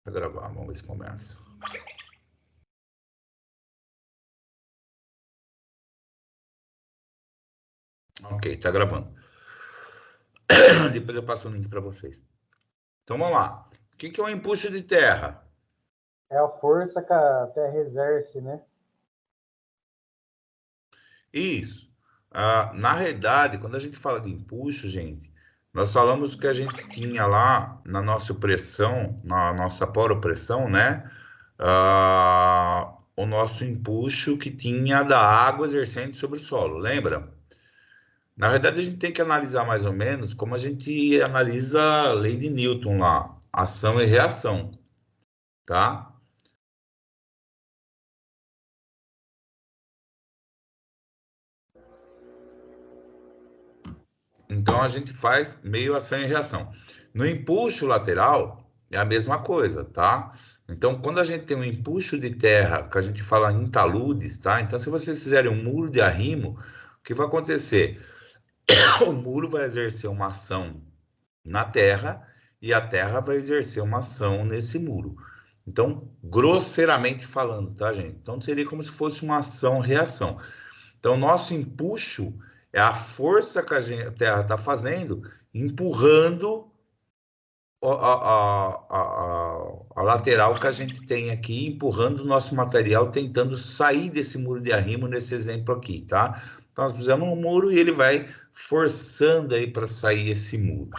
Vou gravar, vamos ver se começa. Ok, tá gravando. Depois eu passo o link para vocês. Então vamos lá. O que é um empuxo de terra? É a força que a terra exerce, né? Isso. Na realidade, quando a gente fala de empuxo, gente, nós falamos que a gente tinha lá na nossa pressão, na nossa poropressão, né? O nosso empuxo que tinha da água exercendo sobre o solo, lembra? Na verdade, a gente tem que analisar mais ou menos como a gente analisa a lei de Newton lá, ação e reação, tá? Então a gente faz meio ação e reação. No empuxo lateral é a mesma coisa, tá? Então quando a gente tem um empuxo de terra, que a gente fala em taludes, tá? Então se vocês fizerem um muro de arrimo, o que vai acontecer? O muro vai exercer uma ação na terra e a terra vai exercer uma ação nesse muro. Então, grosseiramente falando, tá, gente? Então seria como se fosse uma ação-reação. Então, nosso empuxo é a força que a Terra está fazendo, empurrando a lateral que a gente tem aqui, empurrando o nosso material, tentando sair desse muro de arrimo, nesse exemplo aqui, tá? Então, nós fizemos um muro e ele vai forçando aí para sair esse muro.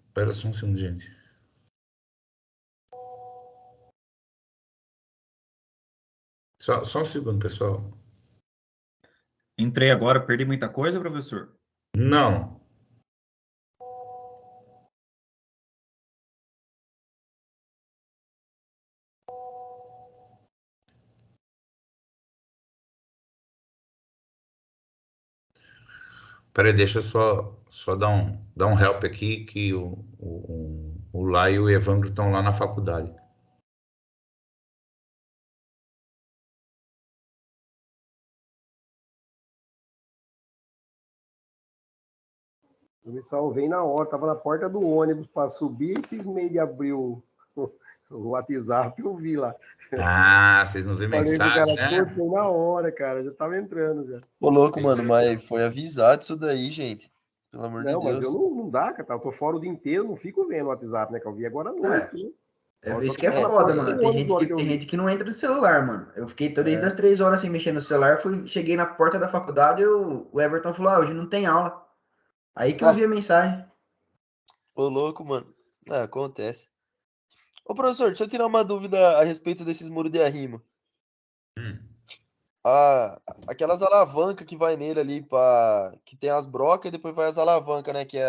Espera só um segundo, gente. Só um segundo, pessoal. Entrei agora, perdi muita coisa, professor? Não. Peraí, deixa eu só dar um help aqui, que o Lá e o Evandro estão lá na faculdade. Eu me salvei na hora, tava na porta do ônibus para subir, esses meios de abrir o WhatsApp, eu vi lá. Ah, vocês não vêem Falei pro mensagem, cara, né? pô, foi na hora, cara, já tava entrando já. Ô, louco, mano, mas foi avisado isso daí, gente. Pelo amor de Não, mas Deus. não dá, cara, eu tô fora o dia inteiro, não fico vendo o WhatsApp, né, que eu vi agora à noite, né? Isso que é foda, mano. Tem gente que não entra no celular, mano. Eu fiquei desde as 3 horas sem mexer no celular, cheguei na porta da faculdade e o Everton falou, hoje não tem aula. Aí que eu vi a mensagem. Ô, louco, mano. Ah, acontece. Ô, professor, deixa eu tirar uma dúvida a respeito desses muros de arrimo. Aquelas alavancas que vai nele ali, que tem as brocas e depois vai as alavancas, né, que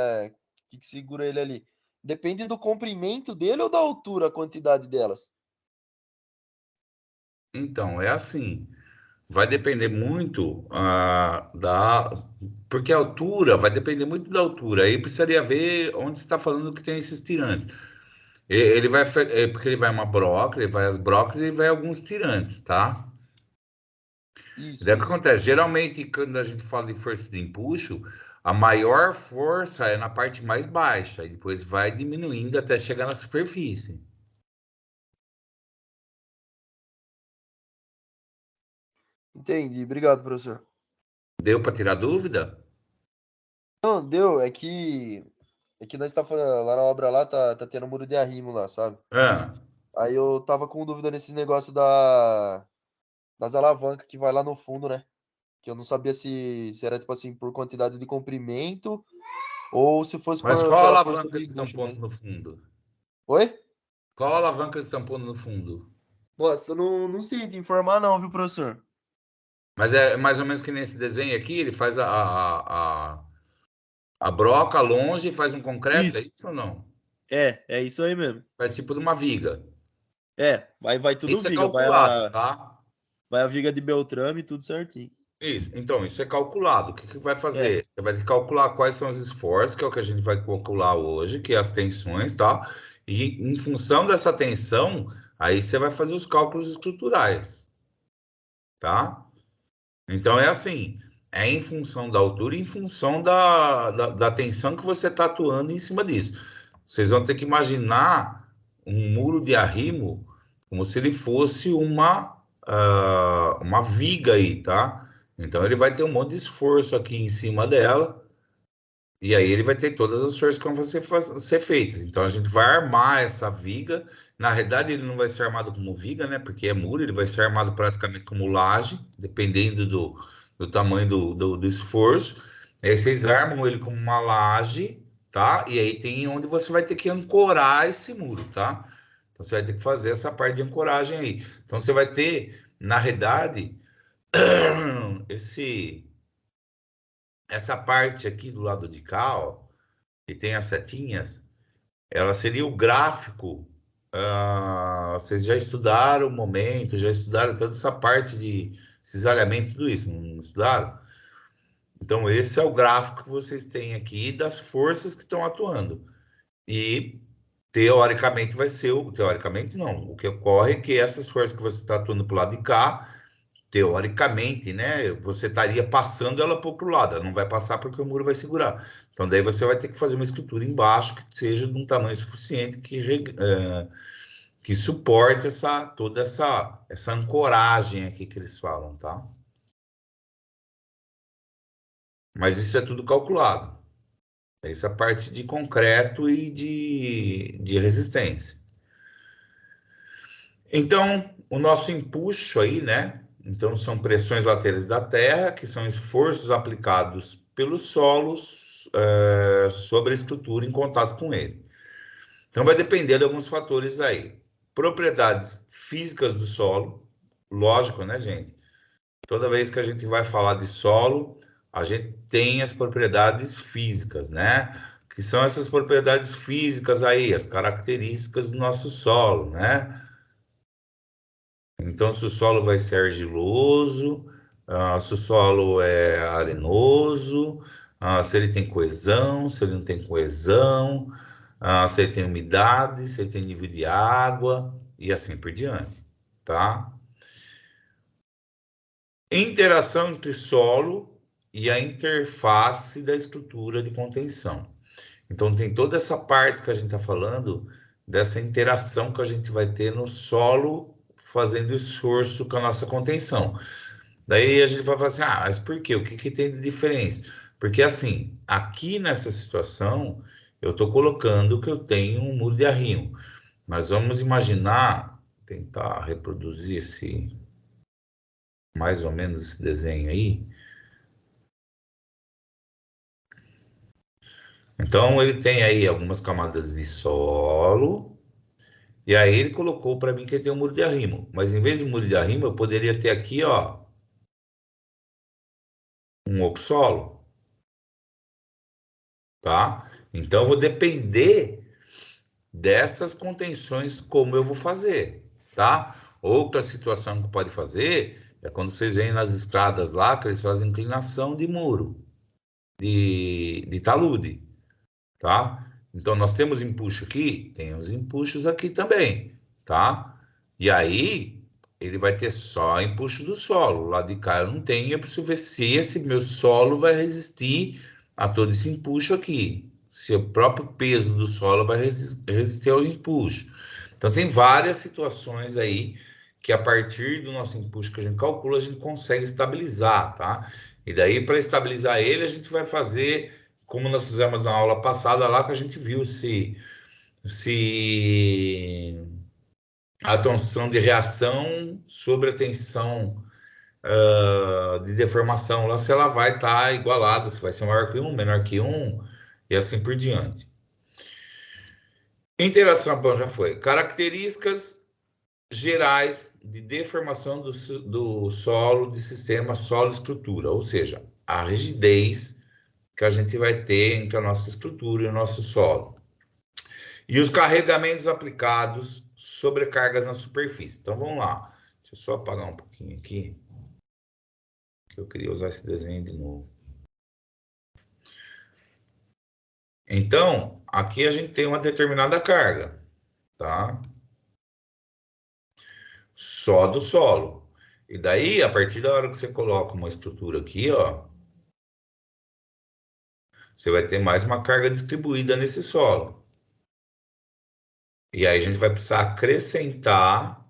segura ele ali. Depende do comprimento dele ou da altura, a quantidade delas? Então, é assim. Vai depender muito porque a altura vai depender muito da altura. Aí precisaria ver onde você está falando que tem esses tirantes. Ele vai, porque ele vai uma broca, ele vai as brocas e ele vai alguns tirantes, tá? Isso, Daí o que isso. acontece? Geralmente, quando a gente fala de força de empuxo, a maior força é na parte mais baixa, e depois vai diminuindo até chegar na superfície. Entendi. Obrigado, professor. Deu para tirar dúvida? Não, deu. É que nós tá falando, lá na obra lá, tá tendo um muro de arrimo lá, sabe? Ah, Aí eu tava com dúvida nesse negócio das alavancas que vai lá no fundo, né? Que eu não sabia se era, tipo assim, por quantidade de comprimento ou se fosse mas qual pela força alavanca do eles estão empuxo pondo mesmo. no fundo? Oi? Qual alavanca eles estão pondo no fundo? Nossa, eu não sei te informar não, viu, professor? Mas é mais ou menos que nesse desenho aqui, ele faz a broca longe e faz um concreto, é Isso. isso ou não? É isso aí mesmo. Faz tipo de uma viga. Vai tudo Isso é viga, calculado, tá? vai a viga de Beltrame, tudo certinho. Isso, então, isso é calculado. O que que vai É, fazer? Você vai ter que calcular quais são os esforços, que é o que a gente vai calcular hoje, que é as tensões, tá? E em função dessa tensão, aí você vai fazer os cálculos estruturais, tá? Então é assim, é em função da altura e em função da tensão que você está atuando em cima disso. Vocês vão ter que imaginar um muro de arrimo como se ele fosse uma viga aí, tá? Então, ele vai ter um monte de esforço aqui em cima dela, e aí ele vai ter todas as forças que vão ser feitas. Então, a gente vai armar essa viga. Na realidade, ele não vai ser armado como viga, né? Porque é muro, ele vai ser armado praticamente como laje, dependendo do tamanho do esforço. Aí vocês armam ele como uma laje, tá? E aí tem onde você vai ter que ancorar esse muro, tá? Então, você vai ter que fazer essa parte de ancoragem aí. Então, você vai ter, na realidade, essa parte aqui do lado de cá, ó, que tem as setinhas, ela seria o gráfico. Vocês já estudaram o momento, já estudaram toda essa parte de cisalhamento, tudo isso, não estudaram? Então, esse é o gráfico que vocês têm aqui das forças que estão atuando. E, teoricamente, vai ser o... Teoricamente, não. O que ocorre é que essas forças que você está atuando para o lado de cá, teoricamente, né, você estaria passando ela para o outro lado. Ela não vai passar porque o muro vai segurar. Então, daí você vai ter que fazer uma estrutura embaixo que seja de um tamanho suficiente que suporte toda essa ancoragem aqui que eles falam, tá? Mas isso é tudo calculado. Isso é a parte de concreto e de resistência. Então, o nosso empuxo aí, né? Então, são pressões laterais da terra, que são esforços aplicados pelos solos sobre a estrutura em contato com ele. Então, vai depender de alguns fatores aí. Propriedades físicas do solo, lógico, né, gente? Toda vez que a gente vai falar de solo, a gente tem as propriedades físicas, né? Que são essas propriedades físicas aí, as características do nosso solo, né? Então, se o solo vai ser argiloso, se o solo é arenoso, se ele tem coesão, se ele não tem coesão, se ele tem umidade, se ele tem nível de água, e assim por diante, tá? Interação entre solo e a interface da estrutura de contenção. Então, tem toda essa parte que a gente está falando, dessa interação que a gente vai ter no solo fazendo esforço com a nossa contenção. Daí a gente vai falar assim, mas por quê? O que tem de diferença? Porque, assim, aqui nessa situação, eu estou colocando que eu tenho um muro de arrimo. Mas vamos imaginar, tentar reproduzir mais ou menos esse desenho aí. Então, ele tem aí algumas camadas de solo, e aí ele colocou para mim que ele tem um muro de arrimo. Mas em vez de muro de arrimo, eu poderia ter aqui, ó, um outro solo, tá? Então, eu vou depender dessas contenções, como eu vou fazer, tá? Outra situação que pode fazer é quando vocês veem nas estradas lá, que eles fazem inclinação de muro, de talude, tá? Então, nós temos empuxo aqui, tem os empuxos aqui também, tá? E aí, ele vai ter só empuxo do solo. Lá de cá eu não tenho, eu preciso ver se esse meu solo vai resistir a todo esse empuxo aqui. Se o próprio peso do solo vai resistir ao empuxo. Então, tem várias situações aí que a partir do nosso empuxo que a gente calcula, a gente consegue estabilizar, tá? E daí, para estabilizar ele, a gente vai fazer como nós fizemos na aula passada lá, que a gente viu se a tensão de reação sobre a tensão de deformação lá, se ela vai estar igualada, se vai ser maior que 1, menor que 1, e assim por diante. Interação, bom, já foi. Características gerais de deformação do solo, de sistema solo-estrutura, ou seja, a rigidez que a gente vai ter entre a nossa estrutura e o nosso solo. E os carregamentos aplicados, sobrecargas na superfície. Então, vamos lá. Deixa eu só apagar um pouquinho aqui, que eu queria usar esse desenho de novo. Então, aqui a gente tem uma determinada carga, tá? Só do solo. E daí, a partir da hora que você coloca uma estrutura aqui, ó, você vai ter mais uma carga distribuída nesse solo. E aí a gente vai precisar acrescentar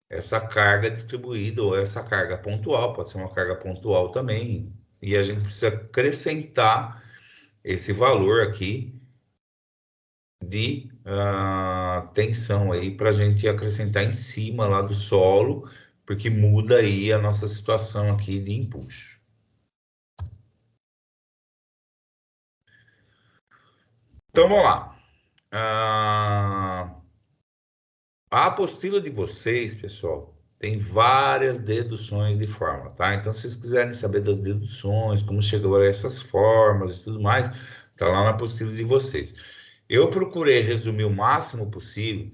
essa carga distribuída ou essa carga pontual, pode ser uma carga pontual também. E a gente precisa acrescentar esse valor aqui de tensão aí para a gente acrescentar em cima lá do solo, porque muda aí a nossa situação aqui de empuxo. Então vamos lá. A apostila de vocês, pessoal, tem várias deduções de fórmula, tá? Então, se vocês quiserem saber das deduções, como chegou a essas fórmulas e tudo mais, tá lá na apostila de vocês. Eu procurei resumir o máximo possível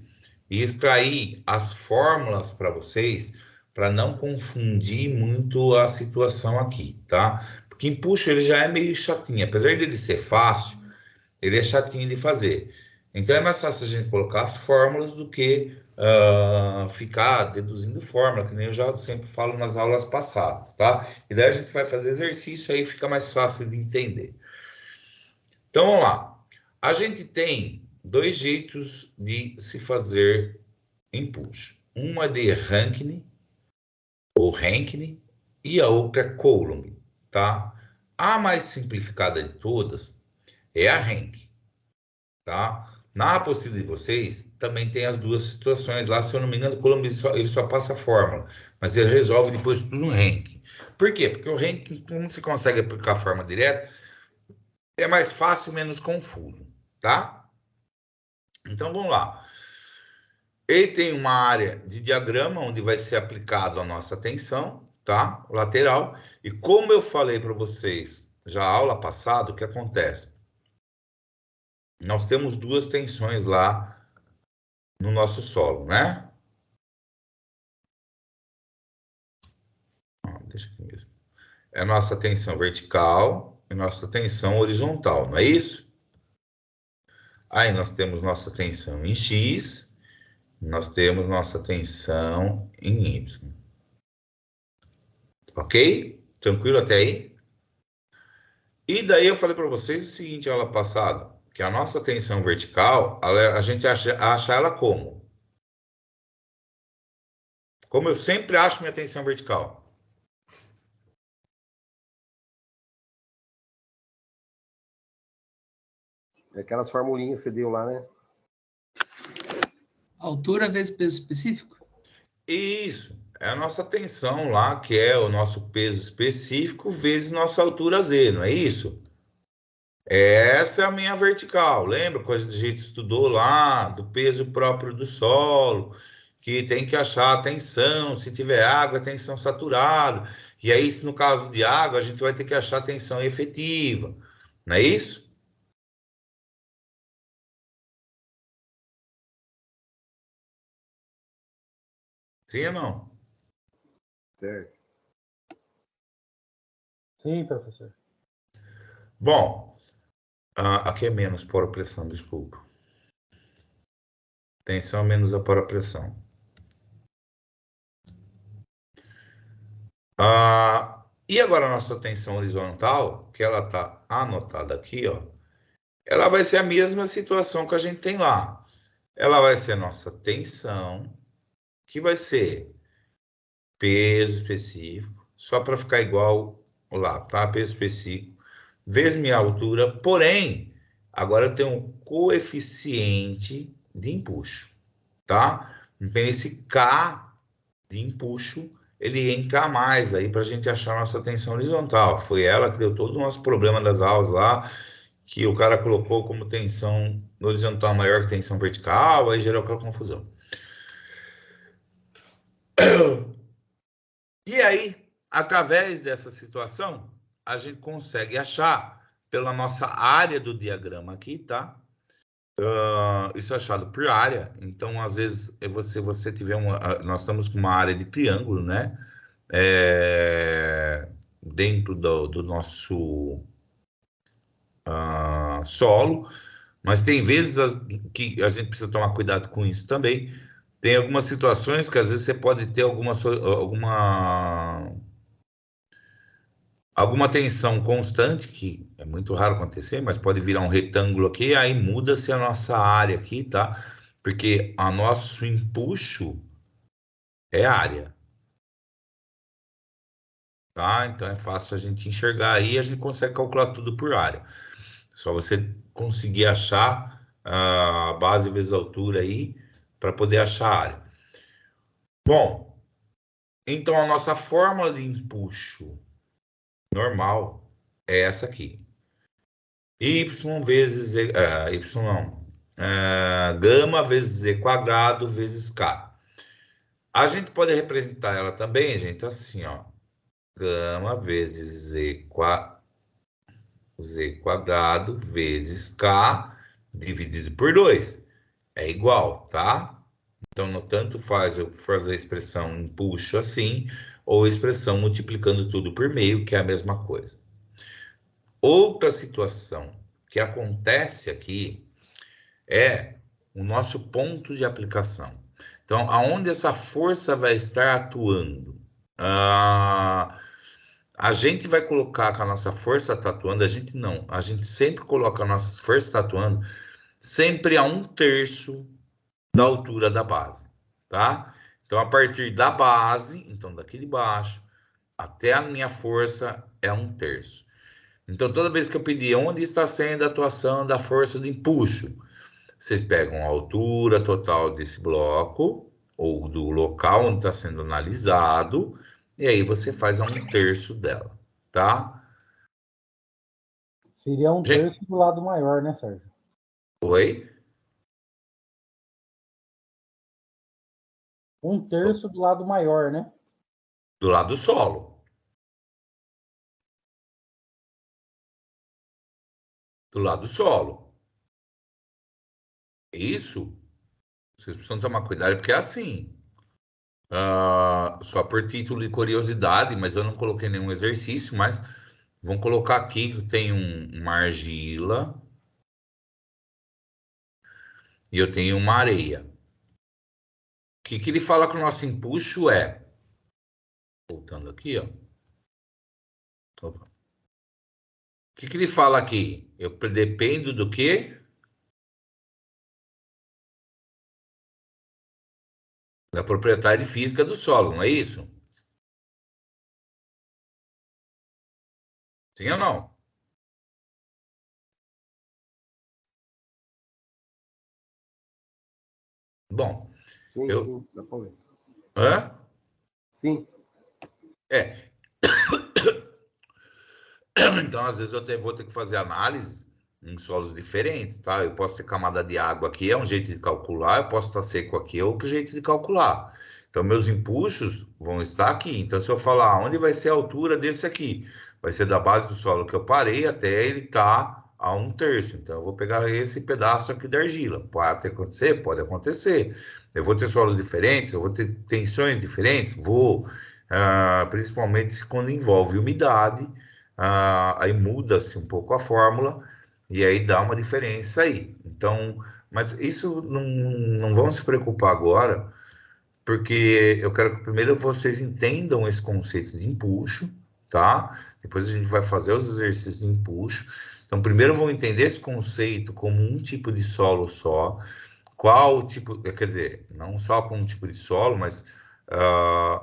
e extrair as fórmulas para vocês, para não confundir muito a situação aqui, tá? Porque empuxo ele já é meio chatinho, apesar de ele ser fácil, ele é chatinho de fazer. Então é mais fácil a gente colocar as fórmulas do que ficar deduzindo fórmula, que nem eu já sempre falo nas aulas passadas, tá? E daí a gente vai fazer exercício, aí fica mais fácil de entender. Então vamos lá. A gente tem dois jeitos de se fazer empuxo. Uma de Rankine, ou Rankine, e a outra é Coulomb, tá? A mais simplificada de todas é a Rankine, tá? Na apostila de vocês, também tem as duas situações lá, se eu não me engano, o Coulomb ele só passa a fórmula, mas ele resolve depois tudo no Rankine. Por quê? Porque o Rankine, como você consegue aplicar a forma direta, é mais fácil, menos confuso, tá? Então, vamos lá. Ele tem uma área de diagrama onde vai ser aplicado a nossa tensão, tá? Lateral. E como eu falei para vocês já na aula passada, o que acontece? Nós temos duas tensões lá no nosso solo, né? Deixa aqui mesmo. É a nossa tensão vertical e nossa tensão horizontal, não é isso? Aí nós temos nossa tensão em X, nós temos nossa tensão em Y. Ok? Tranquilo até aí? E daí eu falei para vocês o seguinte, aula passada, que a nossa tensão vertical, a gente acha ela como? Como eu sempre acho minha tensão vertical. Aquelas formulinhas que você deu lá, né? Altura vezes peso específico? Isso. É a nossa tensão lá, que é o nosso peso específico, vezes nossa altura Z, não é isso? Essa é a minha vertical. Lembra que a gente estudou lá do peso próprio do solo, que tem que achar a tensão, se tiver água, a tensão saturada. E aí, se no caso de água, a gente vai ter que achar a tensão efetiva. Não é isso? Sim ou não? Certo. Sim, professor. Bom, aqui é menos por pressão, desculpa. Tensão menos a por pressão. E agora a nossa tensão horizontal, que ela está anotada aqui, ó, ela vai ser a mesma situação que a gente tem lá. Ela vai ser a nossa tensão, que vai ser peso específico, só para ficar igual lá, tá? Peso específico, vezes minha altura, porém, agora eu tenho um coeficiente de empuxo, tá? Então, esse K de empuxo, ele entra a mais aí para a gente achar a nossa tensão horizontal. Foi ela que deu todo o nosso problema das aulas lá, que o cara colocou como tensão horizontal maior que tensão vertical, aí gerou aquela confusão. E aí, através dessa situação, a gente consegue achar pela nossa área do diagrama aqui, tá? Isso é achado por área. Então, às vezes, você tiver nós estamos com uma área de triângulo, né? Dentro do nosso solo, mas tem vezes que a gente precisa tomar cuidado com isso também. Tem algumas situações que às vezes você pode ter alguma alguma tensão constante, que é muito raro acontecer, mas pode virar um retângulo aqui, aí muda-se a nossa área aqui, tá? Porque o nosso empuxo é área, tá? Então é fácil a gente enxergar aí, a gente consegue calcular tudo por área. Só você conseguir achar a base vezes a altura aí, para poder achar a área. Bom, então a nossa fórmula de empuxo normal é essa aqui. Y vezes Z, Y não, gama vezes Z quadrado vezes K. A gente pode representar ela também, gente, assim, ó. Gama vezes Z quadrado vezes K dividido por 2. É igual, tá? Então, não tanto faz eu fazer a expressão empuxo assim, ou a expressão multiplicando tudo por meio, que é a mesma coisa. Outra situação que acontece aqui é o nosso ponto de aplicação. Então, aonde essa força vai estar atuando? A gente vai colocar que a nossa força está atuando, a gente não. A gente sempre coloca a nossa força está atuando sempre a 1/3 da altura da base, tá? Então, a partir da base, então daqui de baixo, até a minha força é 1/3. Então, toda vez que eu pedir onde está sendo a atuação da força de empuxo, vocês pegam a altura total desse bloco, ou do local onde está sendo analisado, e aí você faz a 1/3 dela, tá? Seria um Gente, terço do lado maior, né, Sérgio? oi? Um terço do lado maior, né? Do lado do solo. Do lado do solo. Isso, vocês precisam tomar cuidado, porque é assim. Só por título de curiosidade, mas eu não coloquei nenhum exercício, mas vamos colocar aqui que tem uma argila e eu tenho uma areia. O que ele fala que o nosso empuxo é? Voltando aqui, ó. O que ele fala aqui? Eu dependo do quê? Da propriedade física do solo, não é isso? Sim ou não? Bom, eu... Sim, dá pra ver. Hã? Sim. É. Então, às vezes, vou ter que fazer análise em solos diferentes, tá? Eu posso ter camada de água aqui, é um jeito de calcular, eu posso estar seco aqui, é outro jeito de calcular. Então, meus empuxos vão estar aqui. Então, se eu falar onde vai ser a altura desse aqui, vai ser da base do solo que eu parei até ele estar a 1/3. Então, eu vou pegar esse pedaço aqui da argila. Pode acontecer? Pode acontecer. Eu vou ter solos diferentes, eu vou ter tensões diferentes? Vou. Principalmente quando envolve umidade, aí muda-se um pouco a fórmula e aí dá uma diferença aí. Então, mas isso não vão se preocupar agora, porque eu quero que primeiro vocês entendam esse conceito de empuxo, tá? Depois a gente vai fazer os exercícios de empuxo. Então, primeiro vão entender esse conceito como um tipo de solo só, qual tipo, quer dizer, não só como um tipo de solo, mas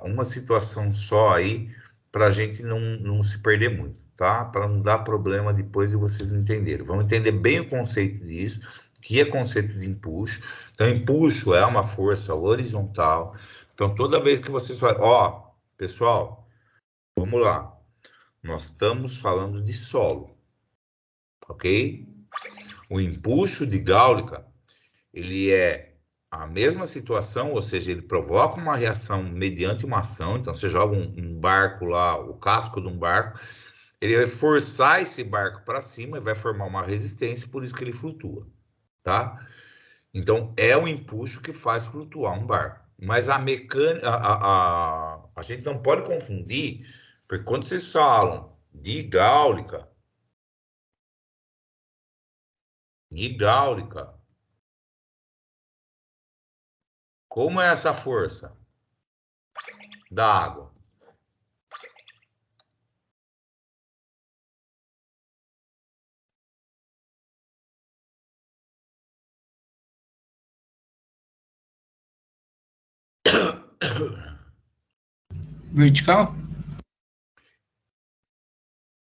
uma situação só aí, para a gente não se perder muito, tá? Para não dar problema depois de vocês não entenderem. Vamos entender bem o conceito disso, que é conceito de empuxo. Então, empuxo é uma força horizontal. Então, toda vez que vocês falam, ó, pessoal, vamos lá. Nós estamos falando de solo, ok? O empuxo de Gáulica, ele é a mesma situação, ou seja, ele provoca uma reação mediante uma ação. Então, você joga um barco lá, o casco de um barco, ele vai forçar esse barco para cima e vai formar uma resistência, por isso que ele flutua, tá? Então, é o empuxo que faz flutuar um barco. Mas a mecânica, a gente não pode confundir, porque quando vocês falam de hidráulica, como é essa força da água? Vertical?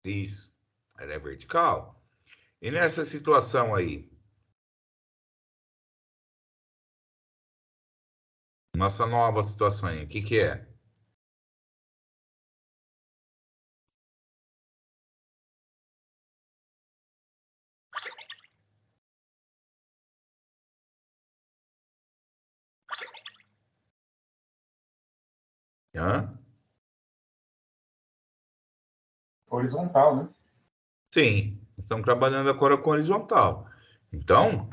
Isso. Ela é vertical. E nessa situação aí? Nossa nova situação aí, o que que é? Hã? Horizontal, né? Sim, estamos trabalhando agora com horizontal. Então,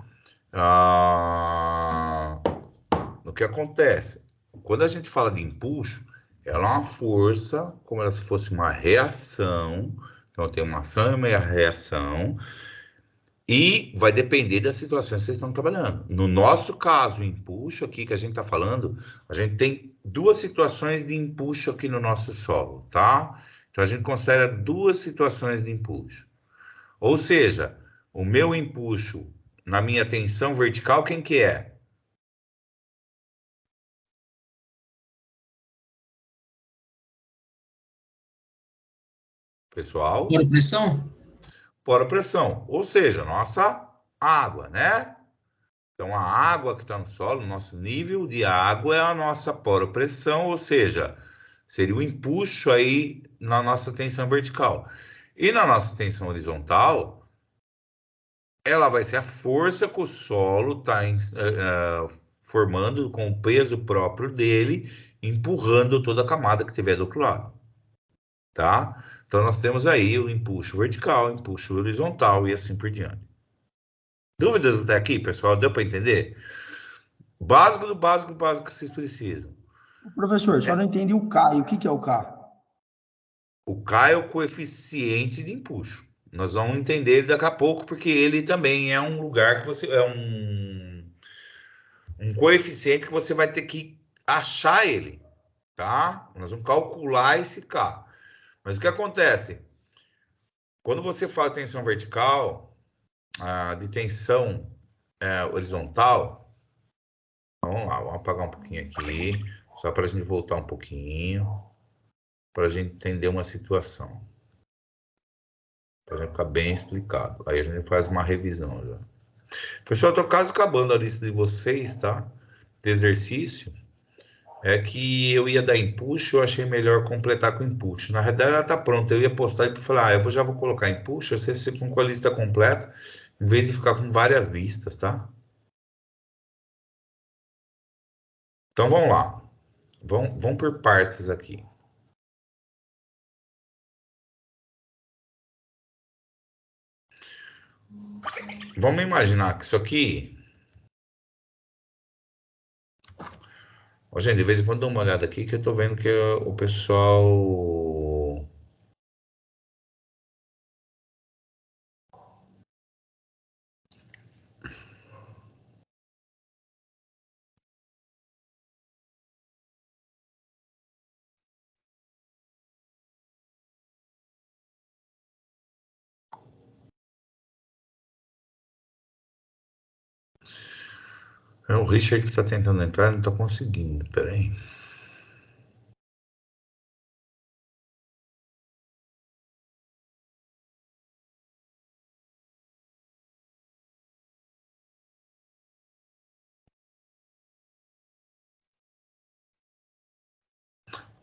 o que acontece? Quando a gente fala de empuxo, ela é uma força, como se fosse uma reação. Então, tem uma ação e uma reação. E vai depender das situações que vocês estão trabalhando. No nosso caso, o empuxo aqui que a gente está falando, a gente tem duas situações de empuxo aqui no nosso solo, tá? Então, a gente considera duas situações de empuxo. Ou seja, o meu empuxo na minha tensão vertical, quem que é? Pessoal? Por pressão? Por pressão. Ou seja, nossa água, né? Então, a água que está no solo, nosso nível de água é a nossa poropressão, ou seja, seria o empuxo aí na nossa tensão vertical. E na nossa tensão horizontal, ela vai ser a força que o solo está formando com o peso próprio dele, empurrando toda a camada que tiver do outro lado, tá? Então, nós temos aí o empuxo vertical, empuxo horizontal e assim por diante. Dúvidas até aqui, pessoal? Deu para entender? Básico do básico do básico que vocês precisam. Professor, só não entendi o K. E o que é o K? O K é o coeficiente de empuxo. Nós vamos entender ele daqui a pouco, porque ele também é um lugar que você. É um coeficiente que você vai ter que achar ele, tá? Nós vamos calcular esse K. Mas o que acontece? Quando você faz tensão vertical, de tensão horizontal, vamos lá, vamos apagar um pouquinho aqui, só para a gente voltar um pouquinho, para a gente entender uma situação. Para já ficar bem explicado. Aí a gente faz uma revisão já. Pessoal, estou quase acabando a lista de vocês, tá? De exercício. É que eu ia dar empuxo, eu achei melhor completar com empuxo. Na realidade, ela tá pronta. Eu ia postar e falar, já vou colocar empuxo, vocês ficam com a lista completa, em vez de ficar com várias listas, tá? Então, vamos lá. Vamos por partes aqui. Vamos imaginar que isso aqui... Ó, gente, de vez em quando dou uma olhada aqui, que eu tô vendo que o pessoal... É o Richard que está tentando entrar, não está conseguindo. Peraí.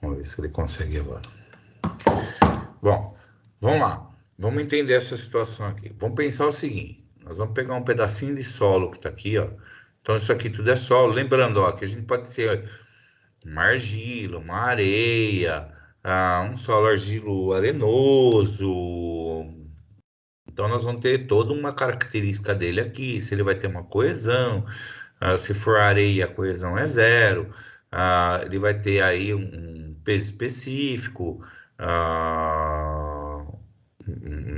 Vamos ver se ele consegue agora. Bom, vamos lá. Vamos entender essa situação aqui. Vamos pensar o seguinte. Nós vamos pegar um pedacinho de solo que está aqui, ó. Então, isso aqui tudo é solo. Lembrando, ó, que a gente pode ter uma argila, uma areia, um solo argilo arenoso. Então, nós vamos ter toda uma característica dele aqui. Se ele vai ter uma coesão. Se for areia, a coesão é zero. Ele vai ter aí um peso específico.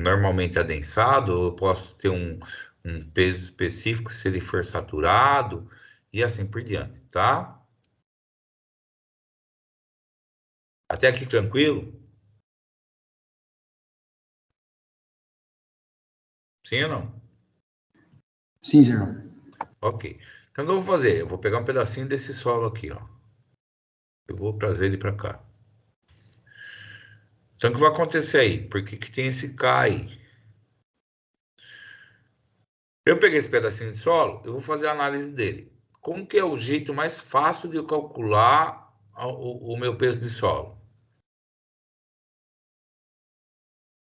Normalmente adensado, eu posso ter um peso específico se ele for saturado e assim por diante, tá? Até aqui tranquilo? Sim ou não? Sim, Zé. Ok. Então, o que eu vou fazer? Eu vou pegar um pedacinho desse solo aqui, ó. Eu vou trazer ele para cá. Então, o que vai acontecer aí? Por que tem esse K aí? Eu peguei esse pedacinho de solo, eu vou fazer a análise dele. Como que é o jeito mais fácil de eu calcular o meu peso de solo?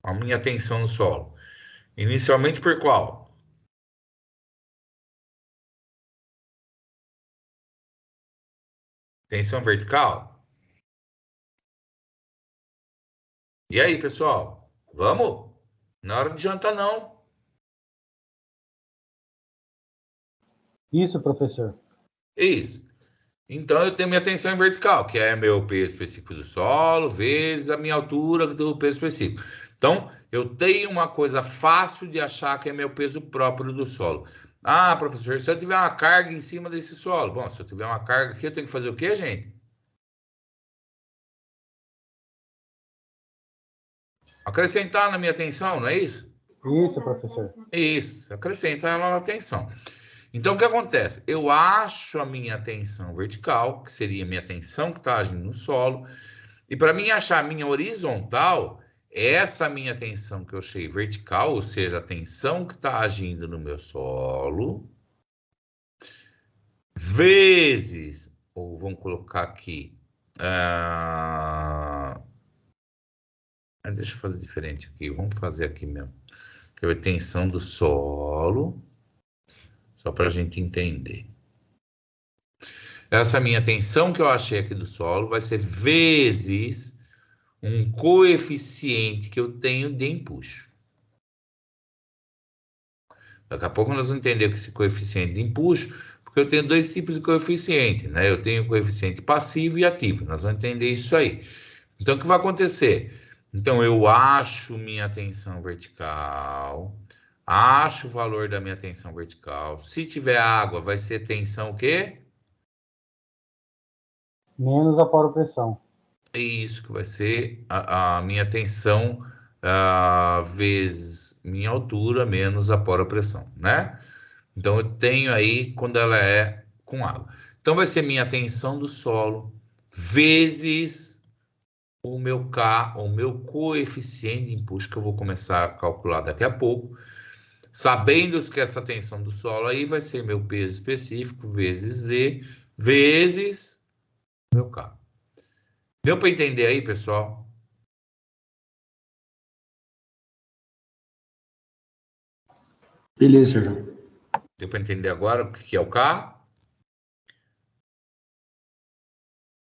A minha tensão no solo. Inicialmente por qual? Tensão vertical? E aí, pessoal? Vamos? Não é hora de jantar, não. Isso, professor. Isso. Então, eu tenho minha tensão vertical, que é meu peso específico do solo, vezes a minha altura do peso específico. Então, eu tenho uma coisa fácil de achar que é meu peso próprio do solo. Ah, professor, se eu tiver uma carga em cima desse solo. Bom, se eu tiver uma carga aqui, eu tenho que fazer o quê, gente? Acrescentar na minha tensão, não é isso? Isso, professor. Isso, acrescentar ela na tensão. Então, o que acontece? Eu acho a minha tensão vertical, que seria a minha tensão que está agindo no solo, e para mim achar a minha horizontal, essa minha tensão que eu achei vertical, ou seja, a tensão que está agindo no meu solo, vezes, ou vamos colocar aqui, deixa eu fazer diferente aqui, vamos fazer aqui mesmo, que é a tensão do solo, só para a gente entender. Essa minha tensão que eu achei aqui do solo vai ser vezes um coeficiente que eu tenho de empuxo. Daqui a pouco nós vamos entender que esse coeficiente de empuxo, porque eu tenho dois tipos de coeficiente, né? Eu tenho o coeficiente passivo e ativo. Nós vamos entender isso aí. Então, o que vai acontecer? Então, eu acho minha tensão vertical, acho o valor da minha tensão vertical. Se tiver água, vai ser tensão o quê? Menos a poropressão. É isso que vai ser a minha tensão vezes minha altura menos a poropressão, né? Então, eu tenho aí quando ela é com água. Então, vai ser minha tensão do solo vezes o meu K, o meu coeficiente de empuxo, que eu vou começar a calcular daqui a pouco. Sabendo que essa tensão do solo aí vai ser meu peso específico vezes Z, vezes meu K. Deu para entender aí, pessoal? Beleza, Sérgio. Deu para entender agora o que é o K?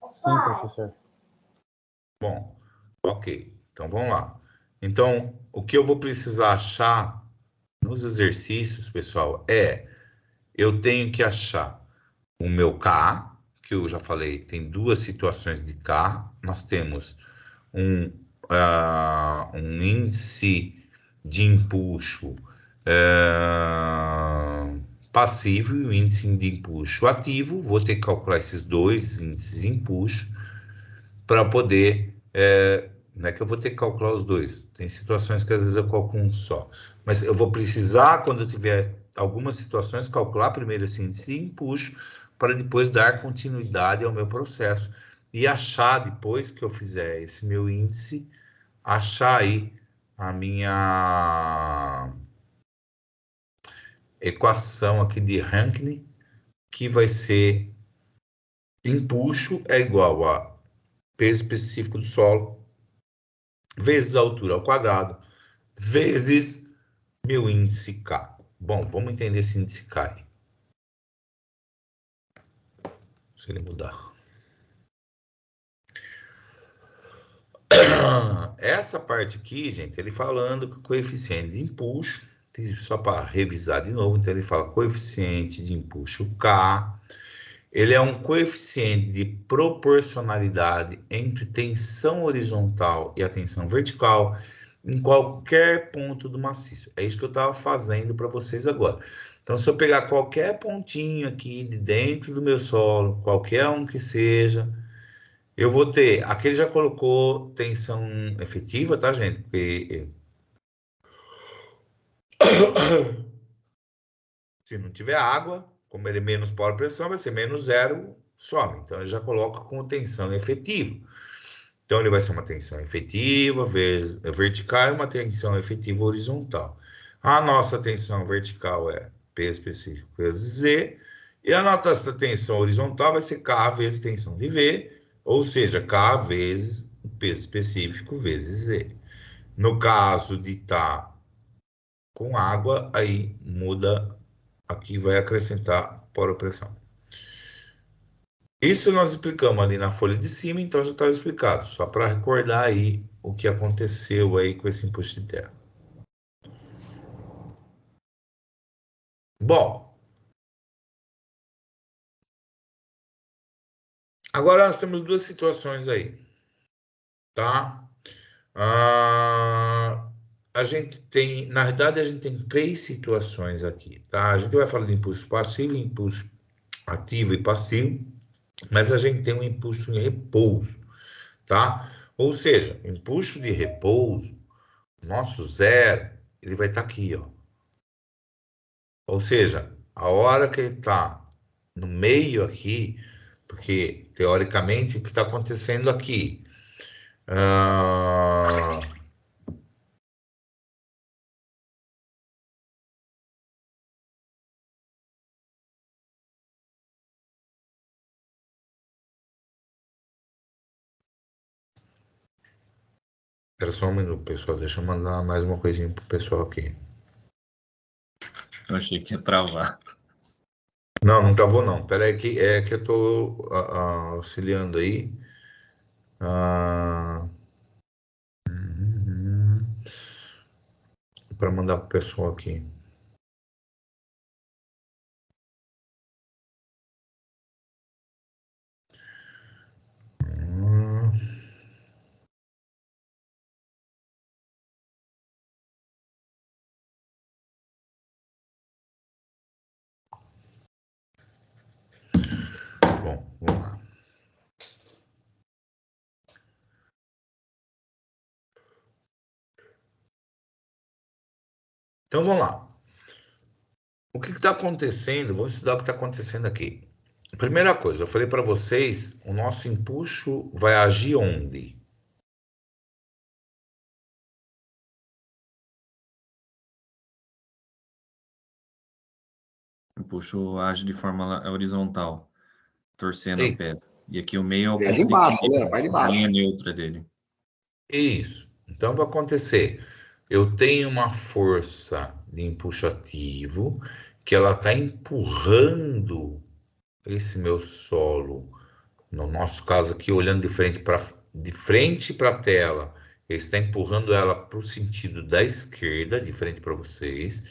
Sim, professor. Bom, ok. Então vamos lá. Então, o que eu vou precisar achar nos exercícios, pessoal, eu tenho que achar o meu K, que eu já falei, tem duas situações de K. Nós temos um índice de empuxo passivo e o índice de empuxo ativo. Vou ter que calcular esses dois índices de empuxo para poder... não é que eu vou ter que calcular os dois. Tem situações que às vezes eu calculo um só. Mas eu vou precisar, quando eu tiver algumas situações, calcular primeiro esse índice de empuxo para depois dar continuidade ao meu processo. E achar, depois que eu fizer esse meu índice, achar aí a minha equação aqui de Rankine, que vai ser empuxo é igual a peso específico do solo vezes a altura ao quadrado vezes meu índice K. Bom, vamos entender esse índice K aí. Se ele mudar. Essa parte aqui, gente, ele falando que o coeficiente de empuxo, só para revisar de novo, então ele fala coeficiente de empuxo K, ele é um coeficiente de proporcionalidade entre tensão horizontal e a tensão vertical em qualquer ponto do maciço. É isso que eu estava fazendo para vocês agora. Então, se eu pegar qualquer pontinho aqui de dentro do meu solo, qualquer um que seja, eu vou ter... Aqui ele já colocou tensão efetiva, tá, gente? Porque se não tiver água, como ele é menos poropressão, vai ser menos 0 some. Então, ele já coloca como tensão efetiva. Então, ele vai ser uma tensão efetiva vezes vertical e uma tensão efetiva horizontal. A nossa tensão vertical é P específico vezes Z, e a nossa tensão horizontal vai ser K vezes tensão de V, ou seja, K vezes peso específico vezes Z. No caso de estar com água, aí muda, aqui vai acrescentar poropressão. Isso nós explicamos ali na folha de cima, então já estava explicado, só para recordar aí o que aconteceu aí com esse imposto de terra. Bom, agora nós temos duas situações aí, tá? A gente tem, na verdade, a gente tem três situações aqui, tá? A gente vai falar de impulso passivo, impulso ativo e passivo, mas a gente tem um impulso em repouso, tá? Ou seja, o impulso de repouso, nosso zero, ele vai estar aqui, ó. Ou seja, a hora que ele está no meio aqui, porque teoricamente o que está acontecendo aqui? Espera só um minuto, pessoal. Deixa eu mandar mais uma coisinha pro pessoal aqui. Eu achei que ia travar. Não, não travou não. Espera aí que é que eu tô auxiliando aí. Para mandar pro pessoal aqui. Bom, vamos lá. Então vamos lá. O que está acontecendo? Vamos estudar o que está acontecendo aqui. Primeira coisa, eu falei para vocês, o nosso impulso vai agir onde? O impulso age de forma horizontal, torcendo Ei. a peça. E aqui o meio é o É ponto de baixo, equilíbrio, né? Vai de a baixo. linha neutra dele. Isso. Então vai acontecer. Eu tenho uma força de impulso ativo que ela está empurrando esse meu solo, no nosso caso aqui, olhando de frente para a tela, ele está empurrando ela para o sentido da esquerda, de frente para vocês.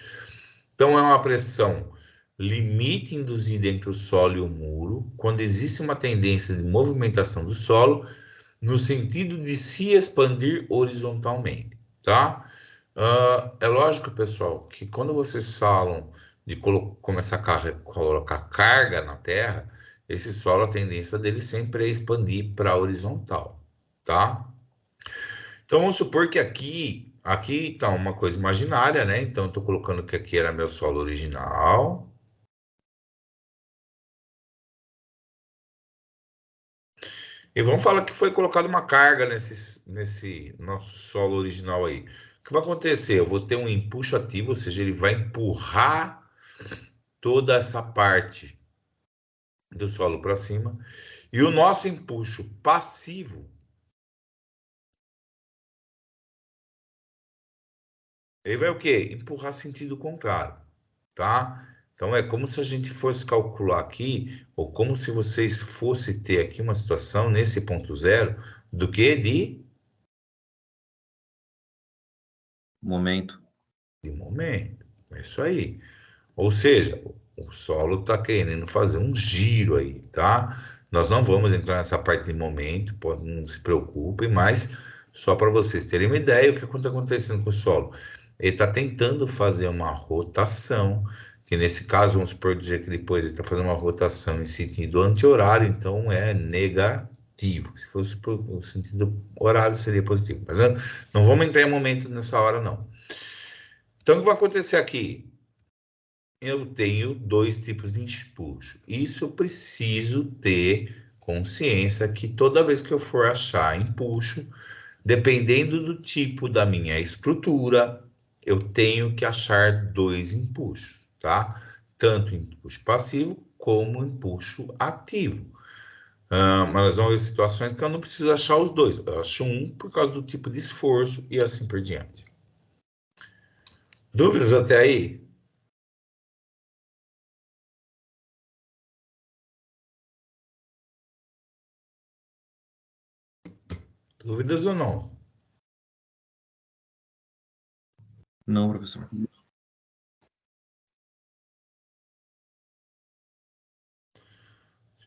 Então é uma pressão limite induzida entre o solo e o muro, quando existe uma tendência de movimentação do solo no sentido de se expandir horizontalmente, tá? É lógico, pessoal, que quando vocês falam de começar a colocar carga na Terra, esse solo, a tendência dele sempre é expandir para horizontal, tá? Então, vamos supor que aqui está uma coisa imaginária, né? Então, eu estou colocando que aqui era meu solo original. E vamos falar que foi colocada uma carga nesse nosso solo original aí. O que vai acontecer? Eu vou ter um empuxo ativo, ou seja, ele vai empurrar toda essa parte do solo para cima. E o nosso empuxo passivo, ele vai o quê? Empurrar sentido contrário, tá? Então, é como se a gente fosse calcular aqui, ou como se vocês fossem ter aqui uma situação nesse ponto zero, do que Momento. de momento. É isso aí. Ou seja, o solo está querendo fazer um giro aí, tá? Nós não vamos entrar nessa parte de momento, não se preocupem, mas só para vocês terem uma ideia, o que está acontecendo com o solo? Ele está tentando fazer uma rotação, que nesse caso, vamos supor dizer que depois ele está fazendo uma rotação em sentido anti-horário, então é negativo. Se fosse o sentido horário, seria positivo. Mas não vamos entrar em momento nessa hora, não. Então, o que vai acontecer aqui? eu tenho dois tipos de empuxo. Isso eu preciso ter consciência que toda vez que eu for achar empuxo, dependendo do tipo da minha estrutura, eu tenho que achar dois empuxos, tá? Tanto empuxo passivo como empuxo ativo. Mas vão haver situações que eu não preciso achar os dois. Eu acho um por causa do tipo de esforço e assim por diante. Dúvidas até aí? Dúvidas ou não? Não, professor. Deixa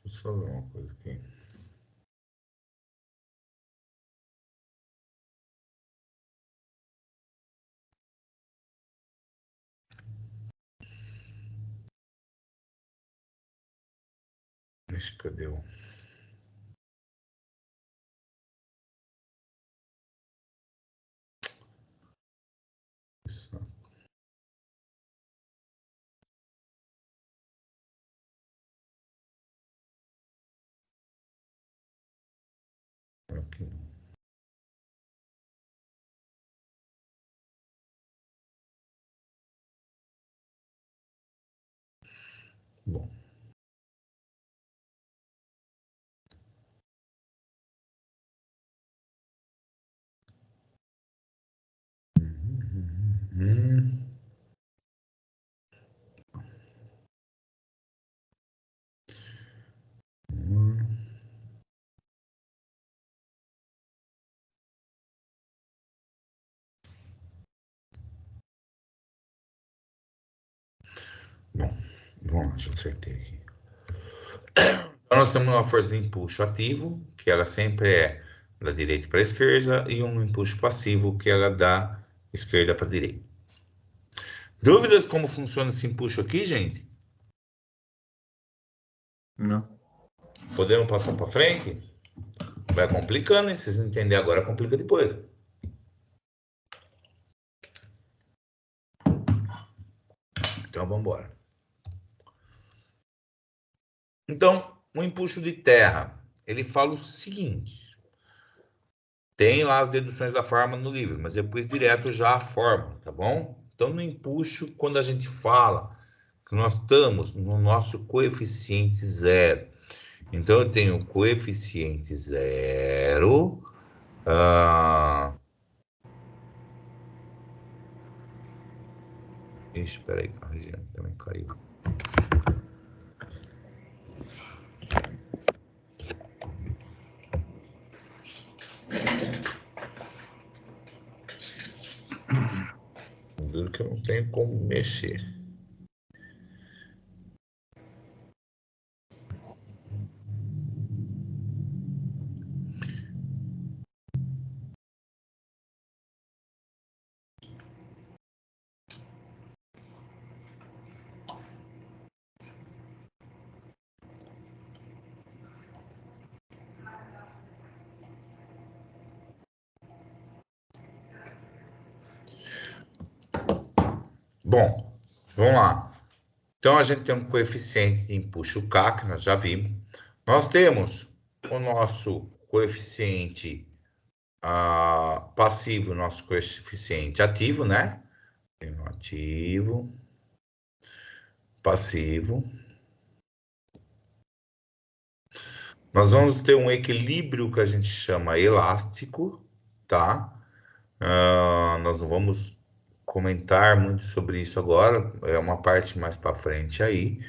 eu só ver uma coisa aqui. Cadê o... Isso. Aqui. Bom. Bom, vamos lá, deixa eu acertei aqui. Então, nós temos uma força de empuxo ativo, que ela sempre é da direita para a esquerda, e um empuxo passivo, que ela é da esquerda para a direita. Dúvidas como funciona esse empuxo aqui, gente? Não. Podemos passar para frente? Vai complicando, hein? Se vocês não entenderem agora, complica depois. Então, vamos embora. Então, o empuxo de terra, ele fala o seguinte. Tem lá as deduções da fórmula no livro, mas eu pus direto já a fórmula, tá bom? Então, no empuxo, quando a gente fala que nós estamos no nosso coeficiente zero. Então, eu tenho o coeficiente zero. Ixi, peraí, a região também caiu. Duro que eu não tenho como mexer. Bom, vamos lá. Então, a gente tem um coeficiente de empuxo K, que nós já vimos. Nós temos o nosso coeficiente passivo, nosso coeficiente ativo, né? Ativo, passivo. Nós vamos ter um equilíbrio que a gente chama elástico, tá? Nós não vamos comentar muito sobre isso agora, é uma parte mais para frente aí.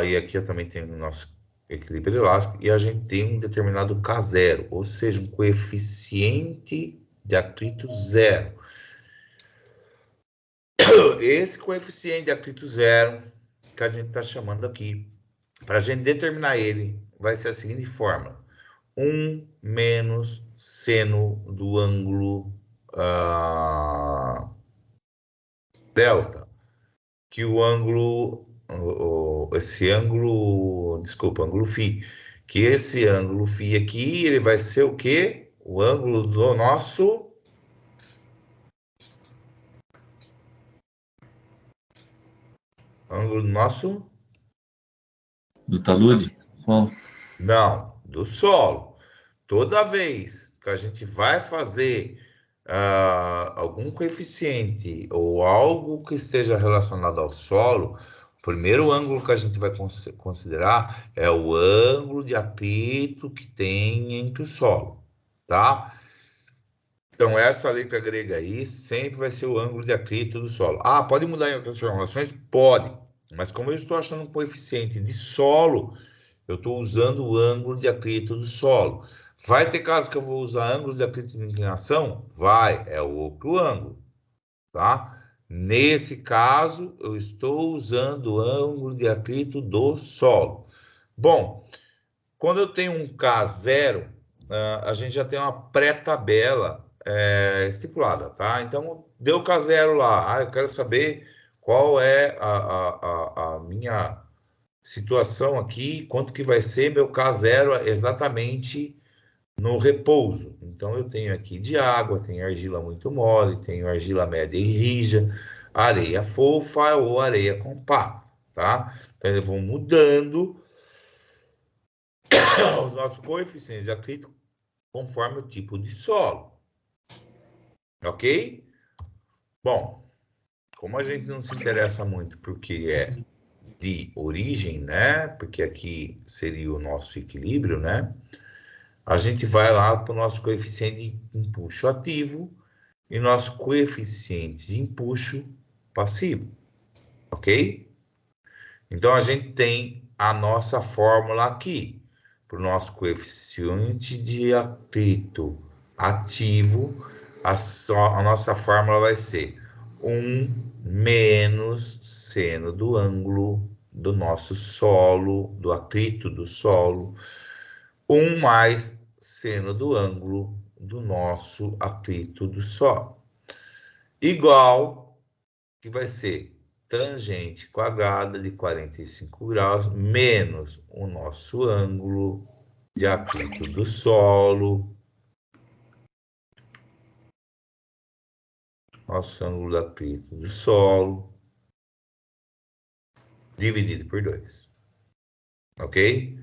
E aqui eu também tenho o nosso equilíbrio elástico e a gente tem um determinado K0, ou seja, um coeficiente de atrito zero. Esse coeficiente de atrito zero que a gente está chamando aqui, para a gente determinar ele, vai ser a seguinte fórmula: 1 menos seno do ângulo delta, que o ângulo, esse ângulo, desculpa, ângulo φ, que esse ângulo φ aqui, ele vai ser o quê? O ângulo do nosso Ângulo do nosso? Do talude? Bom, Não, do solo. Toda vez que a gente vai fazer algum coeficiente ou algo que esteja relacionado ao solo, o primeiro ângulo que a gente vai considerar é o ângulo de atrito que tem entre o solo, tá? Então, essa letra grega aí sempre vai ser o ângulo de atrito do solo. Ah, pode mudar em outras formulações? Pode. Mas como eu estou achando um coeficiente de solo, eu estou usando o ângulo de atrito do solo. Vai ter caso que eu vou usar ângulo de atrito de inclinação? Vai, é outro ângulo, tá? Nesse caso, eu estou usando o ângulo de atrito do solo. Bom, quando eu tenho um K0, a gente já tem uma pré-tabela estipulada, tá? Então, deu K0 lá. Eu quero saber qual é a minha situação aqui, quanto que vai ser meu K0 exatamente no repouso. Então, eu tenho aqui de água, tenho argila muito mole, tenho argila média e rija, areia fofa ou areia compacta, tá? Então, eu vou mudando os nossos coeficientes de atrito conforme o tipo de solo. Ok? Bom, como a gente não se interessa muito porque é de origem, né? Porque aqui seria o nosso equilíbrio, né? A gente vai lá para o nosso coeficiente de empuxo ativo e nosso coeficiente de empuxo passivo. Ok? Então, a gente tem a nossa fórmula aqui. Para o nosso coeficiente de atrito ativo, a nossa fórmula vai ser 1 menos seno do ângulo do nosso solo, do atrito do solo, 1 mais seno do ângulo do nosso atrito do solo. Igual, que vai ser tangente quadrada de 45 graus menos o nosso ângulo de atrito do solo, nosso ângulo de atrito do solo, dividido por 2. Ok?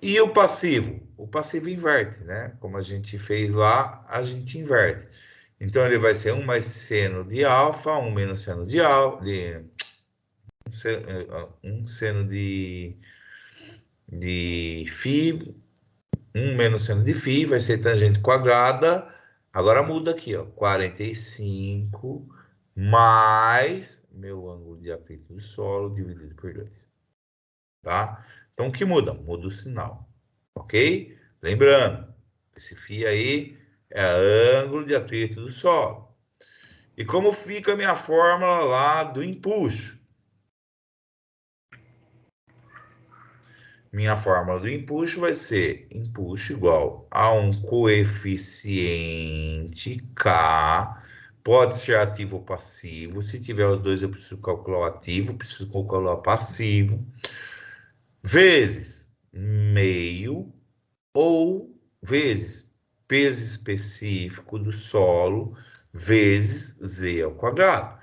E o passivo? O passivo inverte, né? Como a gente fez lá, a gente inverte. Então, ele vai ser 1 mais seno de alfa, 1 menos seno de alfa, um seno de φ, 1 menos seno de φ, vai ser tangente quadrada. Agora muda aqui, ó, 45 mais meu ângulo de atrito do solo dividido por 2. Tá? Então, o que muda? Muda o sinal. Ok? Lembrando, esse φ aí é ângulo de atrito do solo. E como fica a minha fórmula lá do empuxo? Minha fórmula do empuxo vai ser empuxo igual a um coeficiente K, pode ser ativo ou passivo. Se tiver os dois, eu preciso calcular o ativo, preciso calcular o passivo, vezes meio ou vezes peso específico do solo, vezes Z ao quadrado.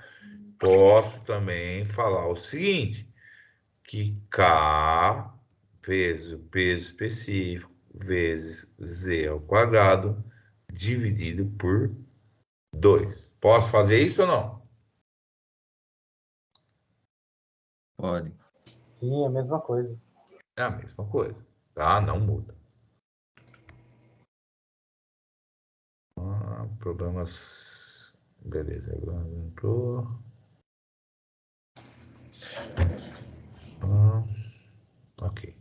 Posso também falar o seguinte, que K vezes o peso específico vezes Z ao quadrado dividido por 2. Posso fazer isso ou não? pode. Sim, é a mesma coisa. É a mesma coisa, tá? Não muda. Problemas... Beleza, agora entrou. Ok.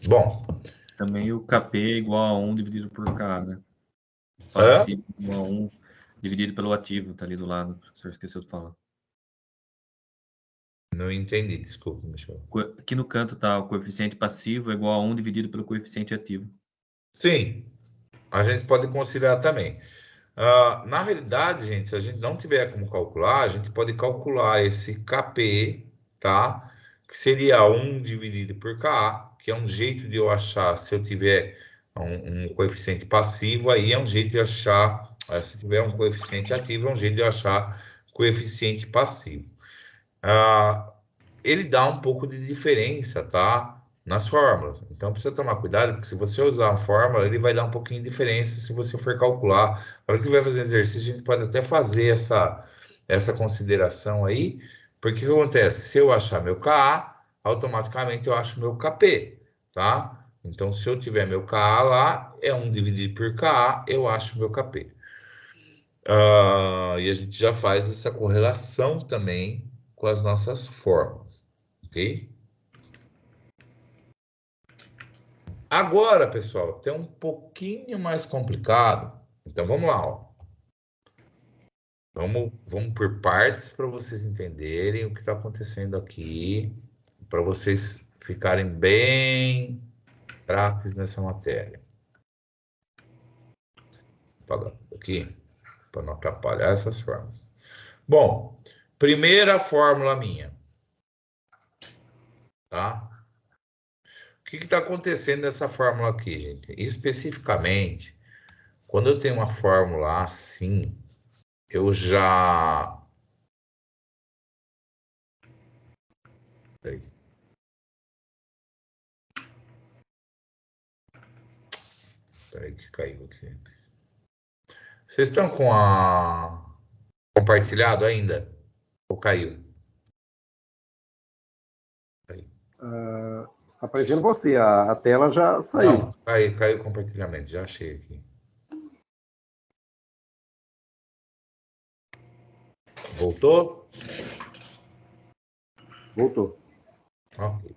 Bom. Também o KP é igual a 1 dividido por K, né? Hã? Passivo igual a 1 dividido pelo ativo, tá ali do lado. O senhor esqueceu de falar. Não entendi, desculpa, Michel. Aqui no canto tá o coeficiente passivo é igual a 1 dividido pelo coeficiente ativo. Sim, a gente pode considerar também. Na realidade, gente, se a gente não tiver como calcular, a gente pode calcular esse KP, tá? Que seria 1 dividido por KA, que é um jeito de eu achar, se eu tiver um coeficiente passivo, aí é um jeito de achar, se tiver um coeficiente ativo, é um jeito de eu achar coeficiente passivo. Ele dá um pouco de diferença, tá? Nas fórmulas. Então, precisa tomar cuidado, porque se você usar uma fórmula, ele vai dar um pouquinho de diferença se você for calcular. Na hora que você vai fazer exercício, a gente pode até fazer essa consideração aí, porque o que acontece? Se eu achar meu KA, automaticamente eu acho meu KP, tá? Então, se eu tiver meu KA lá, é 1 dividido por KA, eu acho meu KP. E a gente já faz essa correlação também com as nossas fórmulas, ok? Agora, pessoal, tem um pouquinho mais complicado. Então, vamos lá, ó. Vamos por partes para vocês entenderem o que está acontecendo aqui, para vocês ficarem bem craques nessa matéria. Apagando aqui, para não atrapalhar essas fórmulas. Bom, primeira fórmula minha. Tá? O que está acontecendo nessa fórmula aqui, gente? Especificamente, quando eu tenho uma fórmula assim, eu já... Peraí. Peraí que caiu aqui. Vocês estão com a... compartilhado ainda? Ou caiu? Tá aparecendo você, a tela já saiu. Não, caiu o compartilhamento, já achei aqui. Voltou? Voltou. Ok.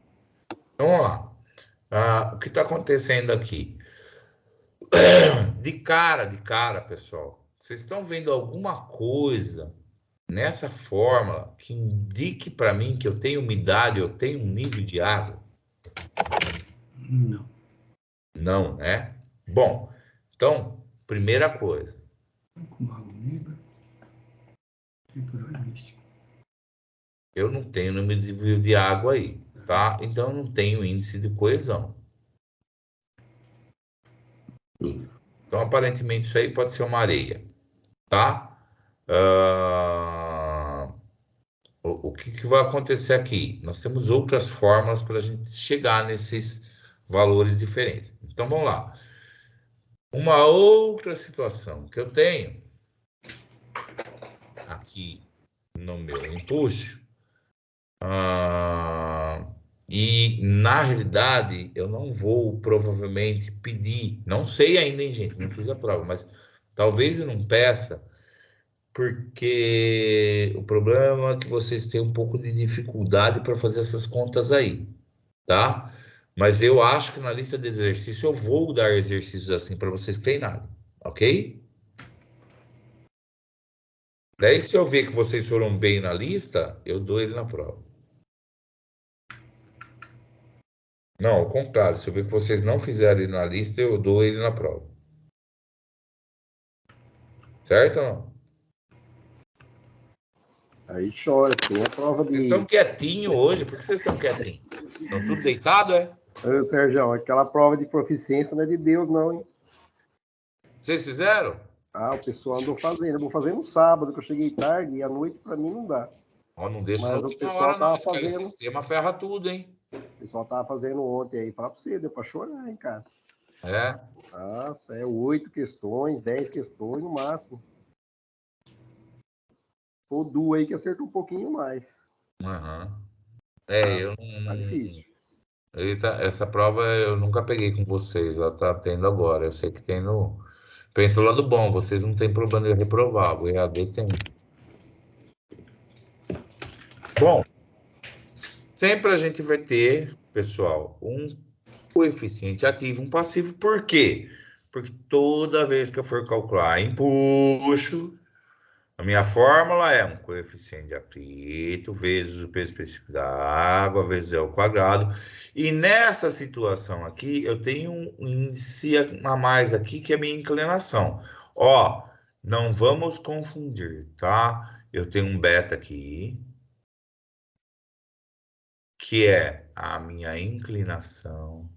Então, vamos lá. O que está acontecendo aqui? De cara, pessoal, vocês estão vendo alguma coisa nessa fórmula que indique para mim que eu tenho umidade, eu tenho um nível de água? Não. Não, né? Bom, então, primeira coisa. Eu não tenho nível de água aí, tá? Então, eu não tenho índice de coesão. Então, aparentemente, isso aí pode ser uma areia, tá? O que vai acontecer aqui? Nós temos outras fórmulas para a gente chegar nesses valores diferentes. Então, vamos lá. Uma outra situação que eu tenho aqui no meu empuxo, e na realidade eu não vou provavelmente pedir, não sei ainda, hein, gente, não fiz a prova, mas talvez eu não peça, porque o problema é que vocês têm um pouco de dificuldade para fazer essas contas aí, tá? Mas eu acho que na lista de exercício eu vou dar exercícios assim para vocês treinarem, ok? Daí, se eu ver que vocês foram bem na lista, eu dou ele na prova. Não, ao contrário, se eu ver que vocês não fizeram ele na lista, eu dou ele na prova. Certo ou não? Aí chora, tem a prova Vocês de... estão quietinhos hoje? Por que vocês estão quietinhos? Estão tudo deitado, é? Ô, Sérgio, aquela prova de proficiência não é de Deus, não, hein? Vocês fizeram? O pessoal andou fazendo. Eu vou fazer no sábado, que eu cheguei tarde, e à noite, para mim, não dá. Ó, não deixa Mas na o última pessoal hora, não. tava Esse cara, fazendo. o sistema ferra tudo, hein? O pessoal tava fazendo ontem aí. Fala pra você, deu pra chorar, hein, cara? É? Nossa, 8 questões, 10 questões no máximo. O Du aí que acertou um pouquinho mais. Uhum. Eu não... Tá difícil. Essa prova eu nunca peguei com vocês, ela tá tendo agora. Eu sei que tem no... Pensa o lado bom, vocês não tem problema de reprovar, o EAD tem. Bom, sempre a gente vai ter, pessoal, um coeficiente ativo, um passivo. Por quê? Porque toda vez que eu for calcular empuxo, a minha fórmula é um coeficiente de atrito vezes o peso específico da água vezes o quadrado. E nessa situação aqui, eu tenho um índice a mais aqui, que é a minha inclinação. Ó, não vamos confundir, tá? Eu tenho um beta aqui, que é a minha inclinação.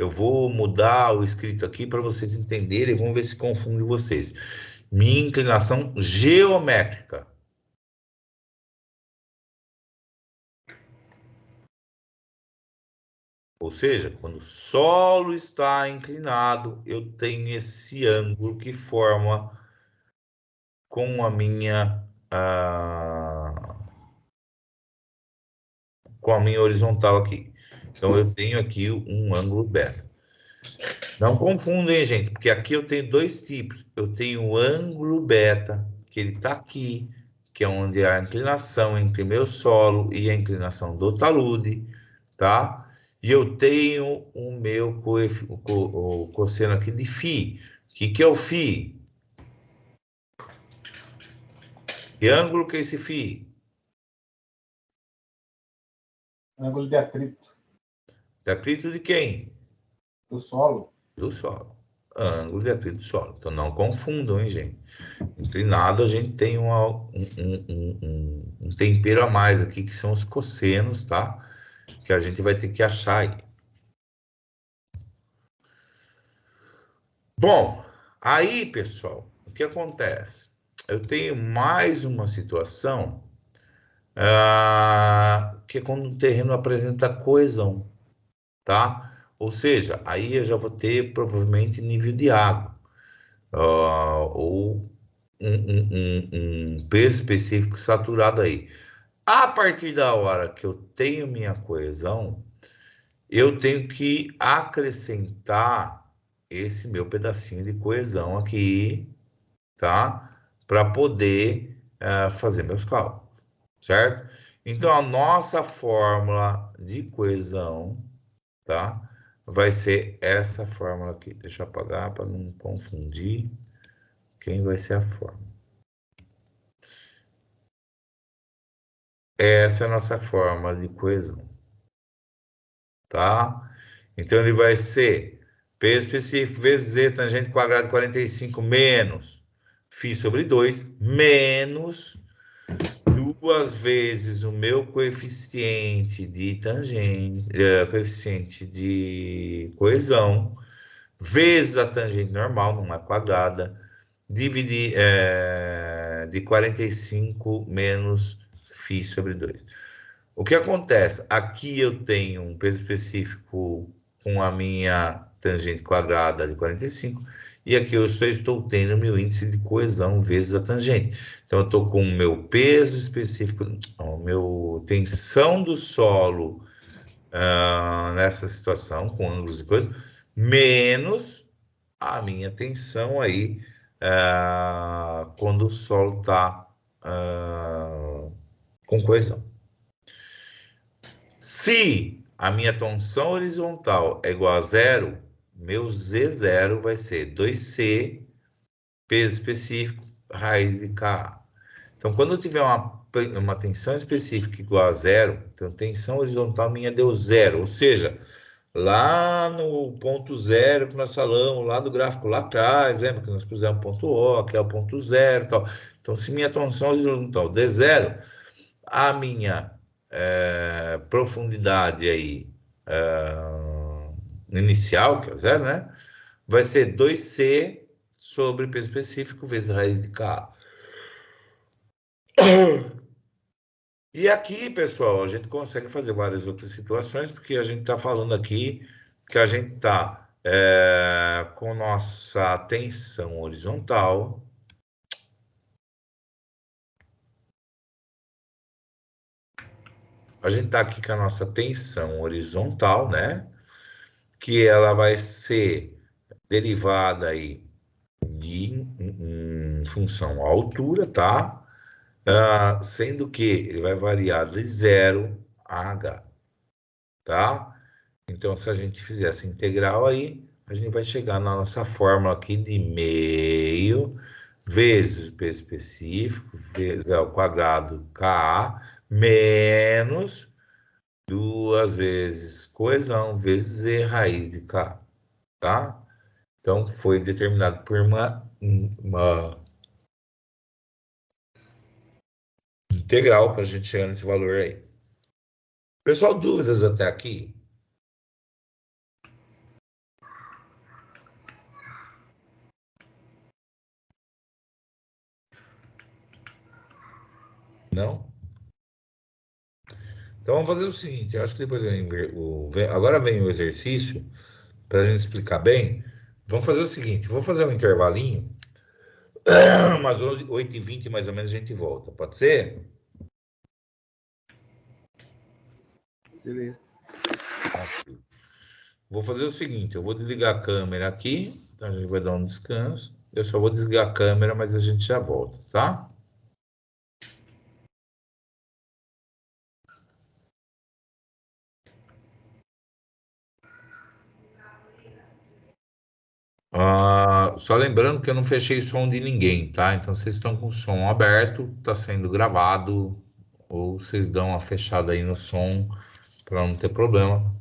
Eu vou mudar o escrito aqui para vocês entenderem, vamos ver se confunde vocês. Minha inclinação geométrica. Ou seja, quando o solo está inclinado, eu tenho esse ângulo que forma com a minha horizontal aqui. Então, eu tenho aqui um ângulo beta. Não confundam, hein, gente, porque aqui eu tenho dois tipos. Eu tenho o ângulo beta, que ele está aqui, que é onde há a inclinação entre meu solo e a inclinação do talude, tá? E eu tenho o meu o cosseno aqui de φ. O que é o φ? Que ângulo que é esse φ? Ângulo de atrito De atrito de quem? do solo. Do solo. Ângulo de atrito do solo. Então não confundam, hein, gente. Inclinado, a gente tem um tempero a mais aqui, que são os cossenos, tá? Que a gente vai ter que achar aí. Bom, aí, pessoal, o que acontece? Eu tenho mais uma situação que é quando o terreno apresenta coesão, tá? Ou seja, aí eu já vou ter provavelmente nível de água, ou um peso específico saturado aí. A partir da hora que eu tenho minha coesão, eu tenho que acrescentar esse meu pedacinho de coesão aqui, tá? Para poder fazer meus cálculos, certo? Então, a nossa fórmula de coesão, tá? Vai ser essa fórmula aqui. Deixa eu apagar para não confundir quem vai ser a fórmula. Essa é a nossa fórmula de coesão, tá? Então, ele vai ser peso específico vezes z tangente quadrado de 45 menos φ sobre 2, menos 2 vezes o meu coeficiente de tangente, coeficiente de coesão, vezes a tangente normal, não é quadrada, dividir de 45 menos φ sobre 2. O que acontece? Aqui eu tenho um peso específico com a minha tangente quadrada de 45, e aqui eu só estou tendo meu índice de coesão vezes a tangente. Então, eu estou com o meu peso específico, o meu tensão do solo nessa situação, com ângulos e coisas, menos a minha tensão aí quando o solo está com coesão. Se a minha tensão horizontal é igual a zero, meu Z0 vai ser 2C, peso específico, raiz de Ka. Então, quando eu tiver uma tensão específica igual a zero, então tensão horizontal minha deu zero, ou seja, lá no ponto zero que nós falamos, lá do gráfico lá atrás, lembra que nós pusemos ponto O, que é o ponto zero e tal. Então, se minha tensão horizontal der zero, a minha profundidade aí inicial, que é zero, né? Vai ser 2C sobre peso específico vezes raiz de K. E aqui, pessoal, a gente consegue fazer várias outras situações, porque a gente está falando aqui que a gente está com nossa tensão horizontal. A gente está aqui com a nossa tensão horizontal, né? Que ela vai ser derivada aí em função à altura, tá? Sendo que ele vai variar de 0 a h, tá? Então, se a gente fizer essa integral aí, a gente vai chegar na nossa fórmula aqui de meio vezes o peso específico, vezes ao quadrado Ka, menos 2 vezes coesão, vezes E raiz de K, tá? Então, foi determinado por uma integral para a gente chegar nesse valor aí. Pessoal, dúvidas até aqui? Não? Então vamos fazer o seguinte, eu acho que depois agora vem o exercício, para a gente explicar bem. Vamos fazer o seguinte, vou fazer um intervalinho, umas 8h20 mais ou menos a gente volta, pode ser? Beleza. Vou fazer o seguinte, eu vou desligar a câmera aqui, então a gente vai dar um descanso. Eu só vou desligar a câmera, mas a gente já volta, tá? Só lembrando que eu não fechei som de ninguém, tá? Então vocês estão com o som aberto, tá sendo gravado, ou vocês dão uma fechada aí no som para não ter problema.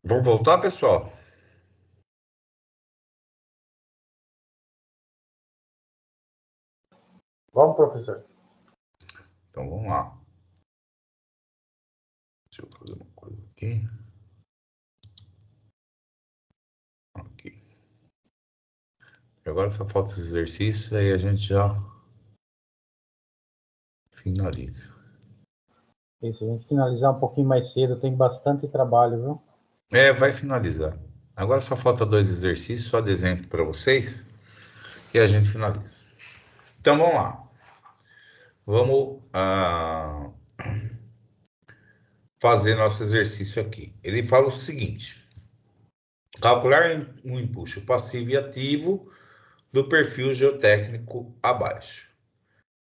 Vamos voltar, pessoal? Vamos, professor. Então, vamos lá. Deixa eu fazer uma coisa aqui. Aqui. Agora só falta esse exercício, aí a gente já finaliza. E se a gente finalizar um pouquinho mais cedo, tem bastante trabalho, viu? Vai finalizar. Agora só falta 2 exercícios, só de exemplo para vocês, e a gente finaliza. Então, vamos lá. Vamos fazer nosso exercício aqui. Ele fala o seguinte: calcular um empuxo passivo e ativo do perfil geotécnico abaixo.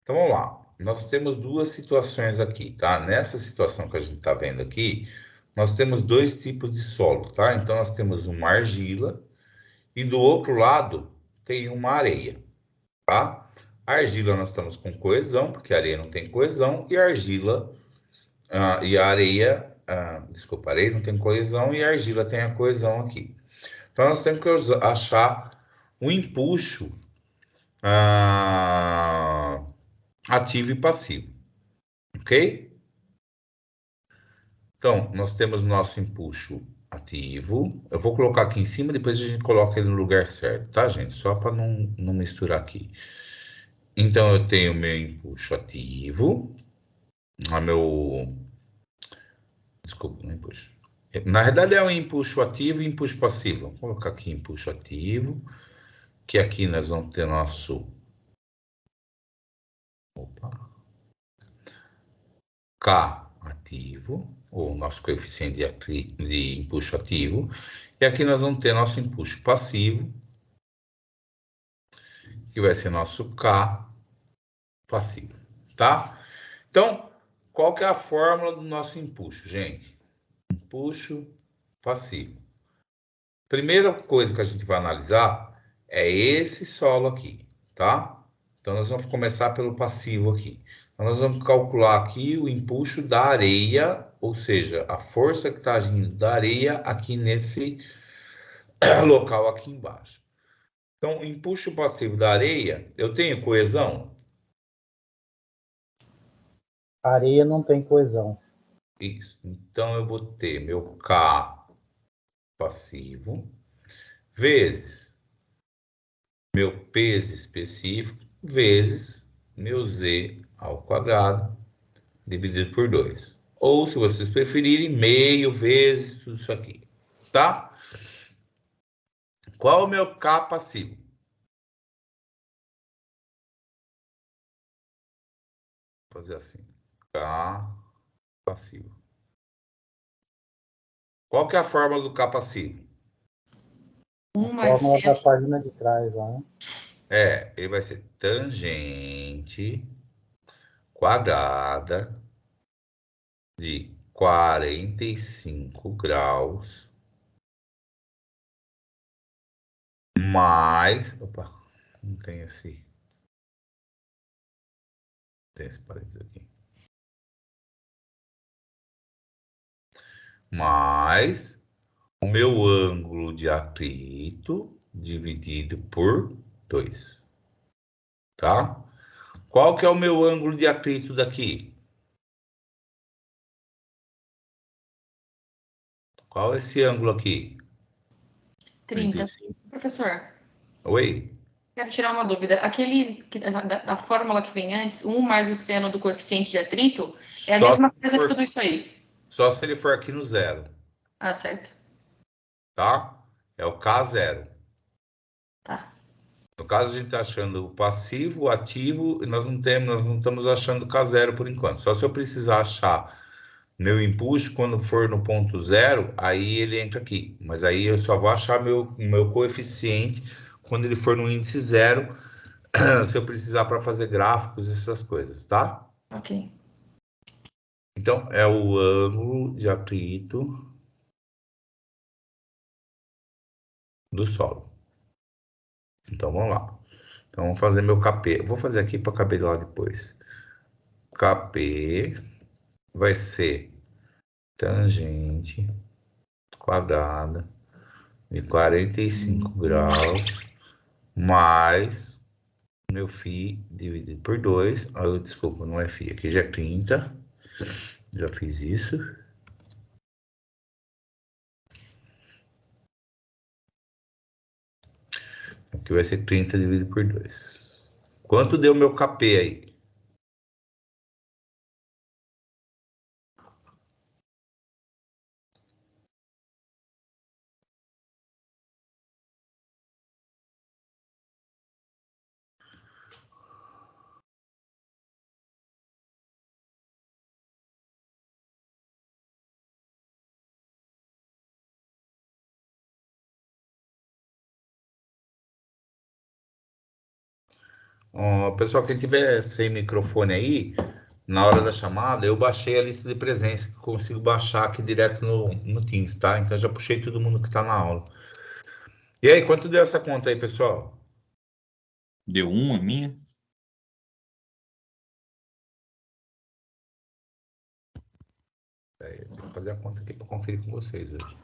Então, vamos lá. Nós temos 2 situações aqui, tá? Nessa situação que a gente está vendo aqui, nós temos 2 tipos de solo, tá? Então, nós temos uma argila e do outro lado tem uma areia, tá? A argila nós estamos com coesão, porque a areia não tem coesão, e a argila e a areia, desculpa, a areia não tem coesão e a argila tem a coesão aqui. Então, nós temos que achar um empuxo ativo e passivo, ok? Então, nós temos nosso empuxo ativo. Eu vou colocar aqui em cima, depois a gente coloca ele no lugar certo, tá, gente? Só para não misturar aqui. Então, eu tenho meu empuxo ativo, desculpa, não empuxo. Na verdade, é um empuxo ativo e empuxo passivo. Vou colocar aqui empuxo ativo, que aqui nós vamos ter nosso... K ativo, ou nosso coeficiente de empuxo ativo. E aqui nós vamos ter nosso empuxo passivo, que vai ser nosso K passivo, tá? Então, qual que é a fórmula do nosso empuxo, gente? Empuxo passivo. Primeira coisa que a gente vai analisar é esse solo aqui, tá? Então, nós vamos começar pelo passivo aqui. Então, nós vamos calcular aqui o empuxo da areia, ou seja, a força que está agindo da areia aqui nesse local aqui embaixo. Então, empuxo passivo da areia, eu tenho coesão? A areia não tem coesão. Isso. Então, eu vou ter meu K passivo vezes meu peso específico vezes meu Z ao quadrado dividido por 2. Ou, se vocês preferirem, meio vezes tudo isso aqui, tá? Qual é o meu K passivo? Vou fazer assim. K passivo. Qual que é a fórmula do K passivo? A fórmula da página de trás lá, né? Ele vai ser tangente quadrada de 45 graus mais... Opa, não tem esse parênteses aqui. Mais o meu ângulo de atrito dividido por 2. Tá? Qual que é o meu ângulo de atrito daqui? Qual é esse ângulo aqui? 30. 35. Professor, Oi? quero tirar uma dúvida. Da fórmula que vem antes, 1 mais o seno do coeficiente de atrito, é a mesma coisa que tudo isso aí. Só se ele for aqui no zero. Ah, certo. Tá? É o K0. Tá. No caso, a gente está achando o passivo, o ativo, e nós não estamos achando o K0 por enquanto. Só se eu precisar achar meu empuxo, quando for no ponto zero, aí ele entra aqui. Mas aí eu só vou achar meu coeficiente quando ele for no índice zero, se eu precisar para fazer gráficos e essas coisas, tá? Ok. Então, é o ângulo de atrito do solo. Então, vamos lá. Então, vamos fazer meu KP. Eu vou fazer aqui para caber lá depois. KP vai ser tangente quadrada de 45 graus mais meu φ dividido por 2. Desculpa, não é φ, aqui já é 30. Já fiz isso. Aqui vai ser 30 dividido por 2. Quanto deu meu KP aí? Pessoal, quem tiver sem microfone aí, na hora da chamada, eu baixei a lista de presença, que eu consigo baixar aqui direto no Teams, tá? Então, já puxei todo mundo que tá na aula. E aí, quanto deu essa conta aí, pessoal? Deu 1 a minha? Eu vou fazer a conta aqui para conferir com vocês hoje.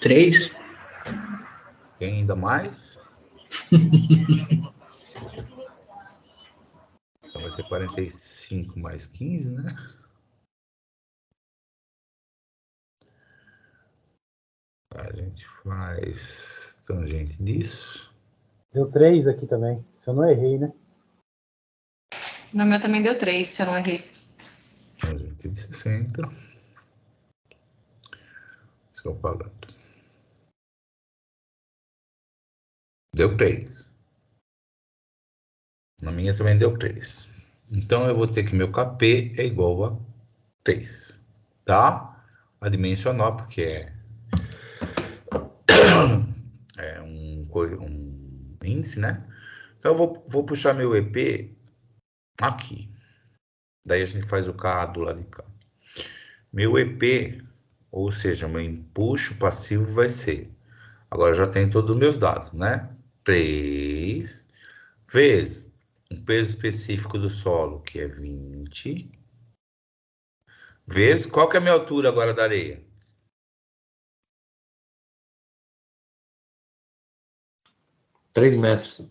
3. Tem ainda mais? Então, vai ser 45 mais 15, né? A gente faz tangente disso. Deu 3 aqui também. Se eu não errei, né? No meu também deu 3, se eu não errei. Tangente de 60. Estou falando. Deu 3. Na minha também deu 3. Então, eu vou ter que meu KP é igual a 3. Tá? A dimensional, porque é um índice, né? Então, eu vou puxar meu EP aqui. Daí, a gente faz o K do lado de cá. Meu EP, ou seja, meu empuxo passivo vai ser... Agora, já tem todos os meus dados, né? 3 vezes um peso específico do solo, que é 20, vezes qual que é a minha altura agora da areia? 3 metros.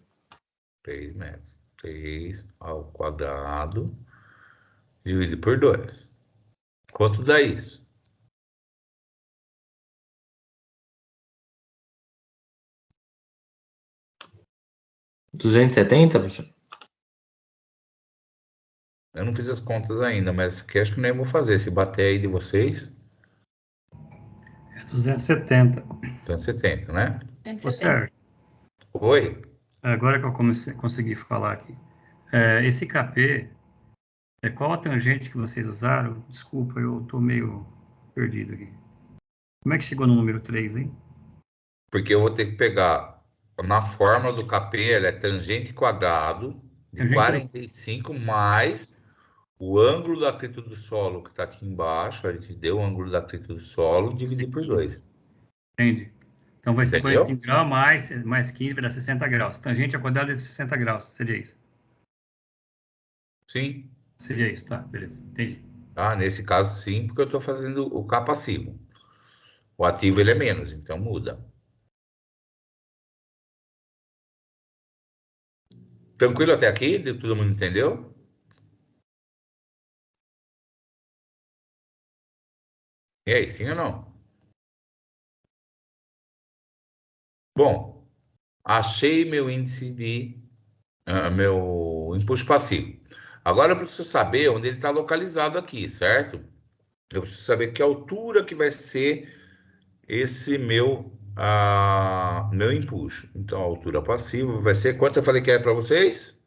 3 metros. 3 ao quadrado dividido por 2. Quanto dá isso? R$270, professor? Eu não fiz as contas ainda, mas aqui acho que nem vou fazer. Se bater aí de vocês, É 270. 270, né? Ô, Sérgio, Oi? agora que eu consegui falar aqui. Esse KP, qual a tangente que vocês usaram? Desculpa, eu estou meio perdido aqui. Como é que chegou no número 3, hein? Porque eu vou ter que pegar, na fórmula do KP, ela é tangente quadrado de 45 mais o ângulo da atrito do solo, que está aqui embaixo, a gente deu o ângulo da atrito do solo, dividir por 2. Entendi. Então vai ser Entendeu? 45 graus mais 15 vai dar 60 graus. Tangente ao quadrado de 60 graus, seria isso? Sim. Seria isso, tá, beleza, entendi. Tá? Nesse caso, sim, porque eu estou fazendo o K passivo. O ativo, ele é menos, então muda. Tranquilo até aqui? Todo mundo entendeu? E aí, sim ou não? Bom, achei meu índice de... meu impulso passivo. Agora eu preciso saber onde ele está localizado aqui, certo? Eu preciso saber que altura que vai ser esse meu impulso. Então, a altura passiva vai ser... Quanto eu falei que é para vocês?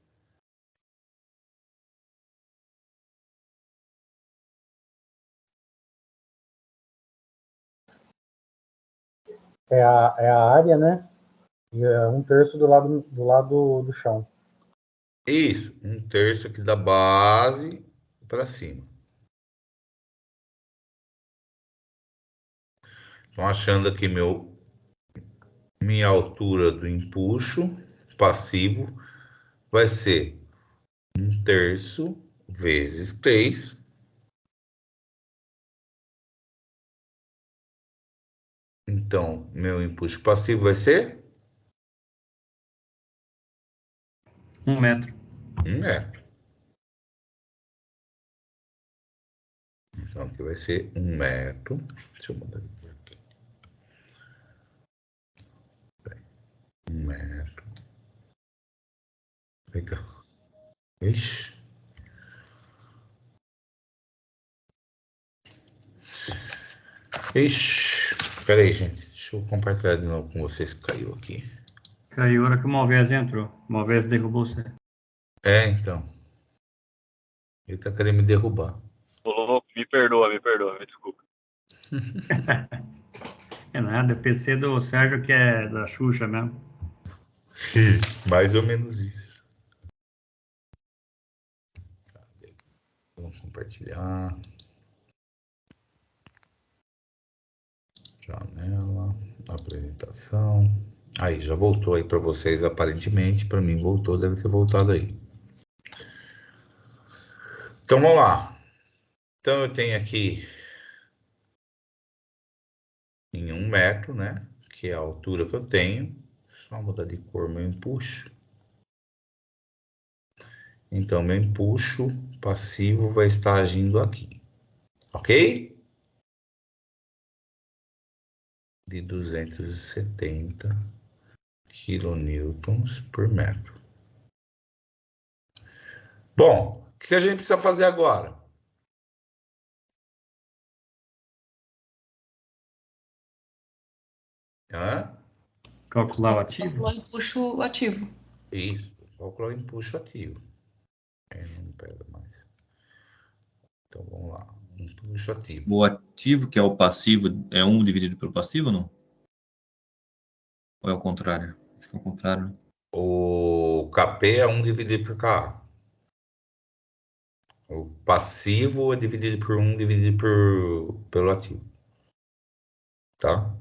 É a área, né? E é 1/3 do lado do chão. Isso, 1/3 aqui da base para cima. Então, achando aqui minha altura do empuxo passivo vai ser 1/3 vezes 3 Então, meu empuxo passivo vai ser 1 metro. 1 metro. Então, aqui vai ser 1 metro. Deixa eu botar aqui. 1 metro. Legal. Ixi. Ixi. Pera aí, gente. Deixa eu compartilhar de novo com vocês que caiu aqui. Caiu a hora que o Malvez entrou. O Malvez derrubou você. É, então. Ele tá querendo me derrubar. Ô, me perdoa, me desculpa. É nada, é PC do Sérgio que é da Xuxa mesmo. Mais ou menos isso. Vamos compartilhar. Janela, apresentação. Aí, já voltou aí para vocês, aparentemente. Para mim voltou, deve ter voltado aí. Então, vamos lá. Então, eu tenho aqui em 1 metro, né? Que é a altura que eu tenho. Só mudar de cor meu empuxo. Então, meu empuxo passivo vai estar agindo aqui. Ok? De 270 quilonewtons por metro. Bom, o que a gente precisa fazer agora? Hã? Calcular o ativo? Calcular o empuxo ativo. Isso, calcular o empuxo ativo. Não pega mais. Então, vamos lá. Empuxo ativo. O ativo, que é o passivo, é 1 dividido pelo passivo ou não? Ou é o contrário? Acho que é o contrário. O KP é 1 dividido por KA. O passivo é dividido por 1 dividido pelo ativo. Tá?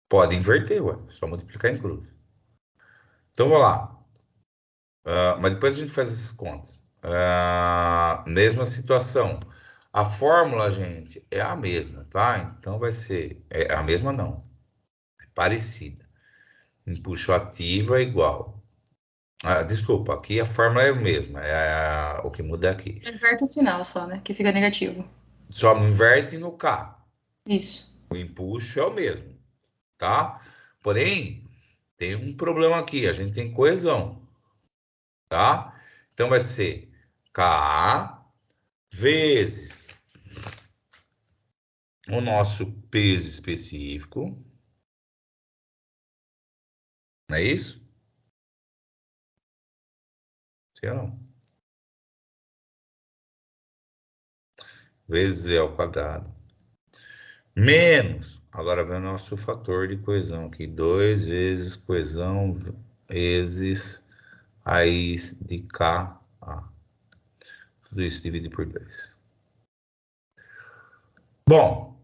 Pode inverter, ué. Só multiplicar em cruz. Então, vamos lá. Mas depois a gente faz essas contas. Mesma situação. A fórmula, gente, é a mesma, tá? Então, vai ser... É a mesma, não. É parecida. Empuxo ativo é igual. Desculpa, aqui a fórmula é a mesma. O que muda é aqui. Inverte o sinal só, né? Que fica negativo. Só não inverte no K. Isso. O empuxo é o mesmo, tá? Porém, tem um problema aqui. A gente tem coesão, tá? Então, vai ser K vezes o nosso peso específico. Não é isso? Sim ou não? Vezes E ao quadrado. Menos, agora vem o nosso fator de coesão aqui. 2 vezes coesão vezes raiz de Ka. Tudo isso dividido por 2. Bom,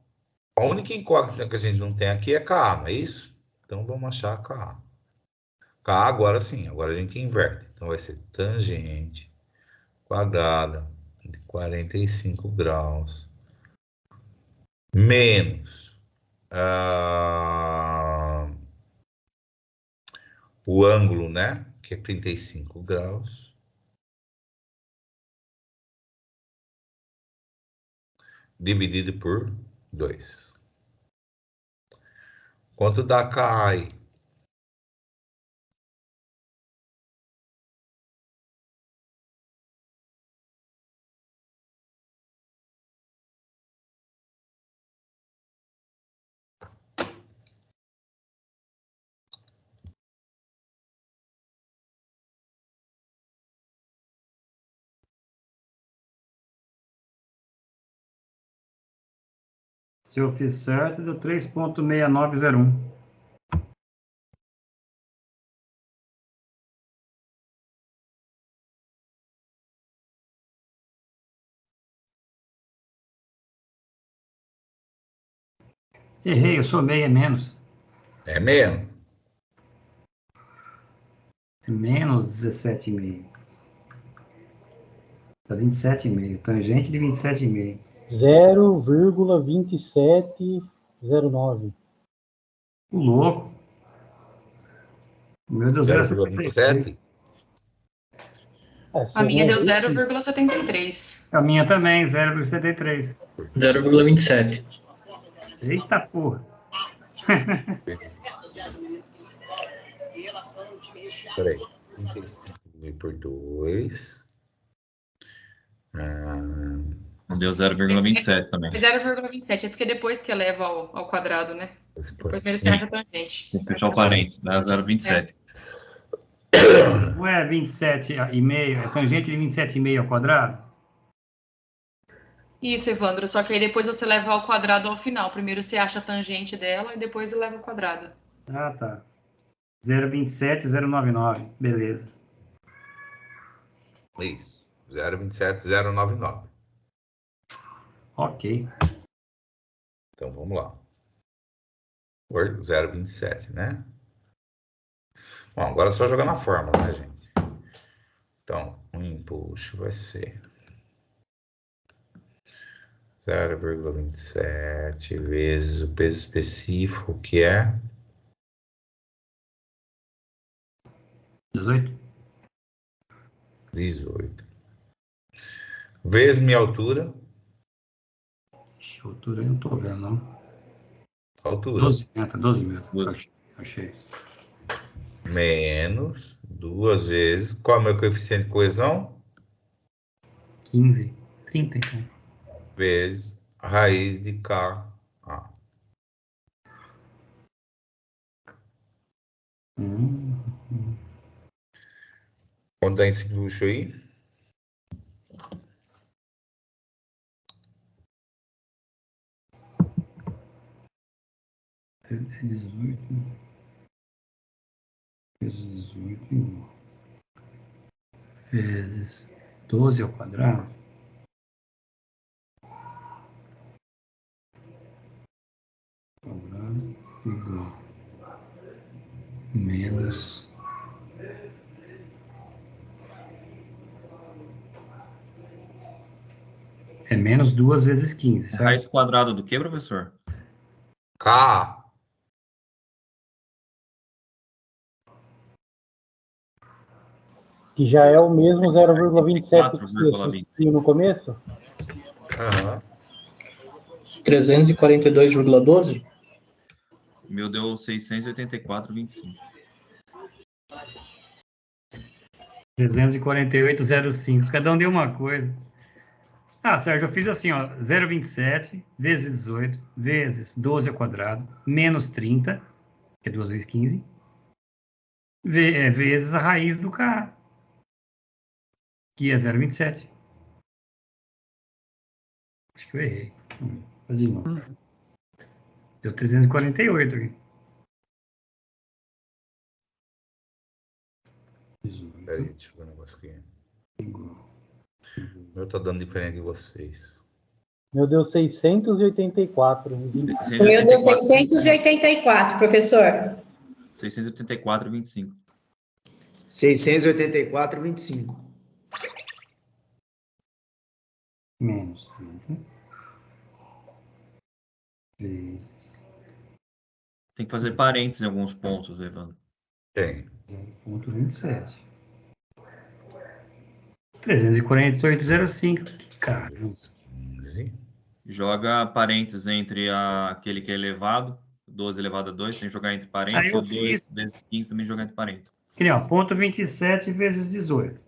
a única incógnita que a gente não tem aqui é Ka, não é isso? Então, vamos achar Ka. Ka agora sim, agora a gente inverte. Então, vai ser tangente quadrada de 45 graus menos o ângulo, né? Que é 35 graus. Dividido por 2. Quanto dá Ka aí? Se eu fiz certo, deu 3,6901. Errei, eu somei, é menos. É menos. É menos 17,5. Dá 27,5. Tangente de 27,5. 0,2709. O louco. Meu Deus, 0,27? A minha deu 0,73. A minha também, 0,73. 0,27. Eita porra. Peraí. 35 por 2. Deu 0,27 também. 0,27. É porque depois que eleva ao quadrado, né? Depois primeiro você acha a tangente. Tem que fechar o parênteses, dá 0,27. Não é 27,5, é tangente de 27,5 ao quadrado? Isso, Evandro. Só que aí depois você leva ao quadrado ao final. Primeiro você acha a tangente dela e depois leva ao quadrado. Ah, tá. 0,27, 0,99. Beleza. Isso. 0,27, 0,99. Ok. Então, vamos lá. Por 0,27, né? Bom, agora é só jogar na fórmula, né, gente? Então, o empuxo vai ser 0,27 vezes o peso específico, que é 18. 18. Vezes minha altura. Altura eu não tô vendo, não. Altura. 12 metros. Achei. Menos 2 vezes. Qual é o meu coeficiente de coesão? 15. 30, então. Vezes a raiz de K. Quanto dá esse empuxo aí? É 18 vezes 18 vezes 12 ao quadrado. Quadrado igual menos é menos 2 vezes 15, certo? Raiz quadrada do que, professor? K. Que já é o mesmo 0,27 que você viu no começo? Aham. 342,12? Meu deu 684,25. 348,05. Cada um deu uma coisa. Ah, Sérgio, eu fiz assim, ó, 0,27 vezes 18 vezes 12 ao quadrado menos 30, que é 2 vezes 15, vezes a raiz do K, que é 0,27. Acho que eu errei. Faz de novo. Deu 348 aqui. Peraí, deixa eu ver um negócio aqui. O meu tá dando diferente de vocês. Meu deu 684. O meu deu 684, professor. 684,25. 684,25. Menos 30 vezes. Tem que fazer parênteses em alguns pontos, Evandro. Tem. 0,27. 348,05. Que caramba. Joga parênteses entre aquele que é elevado, 12 elevado a 2, tem que jogar entre parênteses, e o 2 vezes 15 também jogar entre parênteses. Aqui, ó, ponto 27 vezes 18.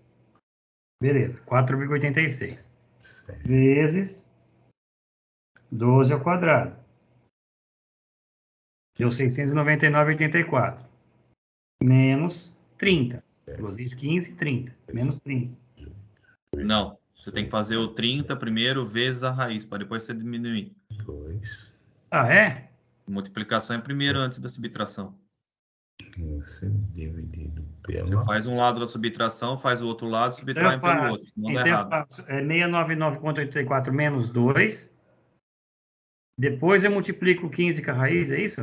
Beleza, 4,86. Vezes 12 ao quadrado. Deu 699,84. Menos 30. 2 vezes 15, 30. Menos 30. Não, você tem que fazer o 30 primeiro vezes a raiz, para depois você diminuir. 2. Ah, é? Multiplicação é primeiro antes da subtração. Isso dividido pela... Você faz um lado da subtração, faz o outro lado, subtrai pelo outro. Não dá errado. É 699,84 menos 2. Depois eu multiplico 15 com a raiz, é isso?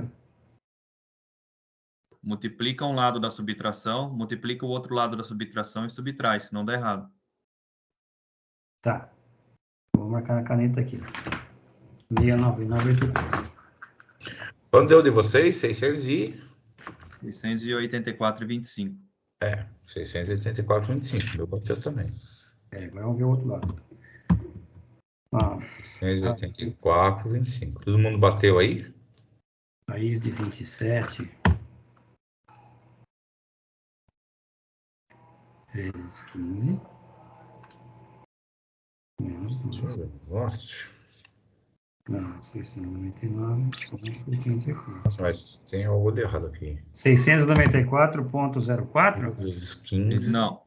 Multiplica um lado da subtração, multiplica o outro lado da subtração e subtrai, senão dá errado. Tá. Vou marcar na caneta aqui. 699,84. Quanto deu de vocês? 684,25. 684,25. Meu bateu também. Agora vamos ver o outro lado. 684,25. Todo mundo bateu aí? Raiz de 27. Vezes 15. Menos 2. Deixa eu ver. Nossa. Não, 699,84. Nossa, mas tem algo de errado aqui. 694,04? Vezes 15. Não.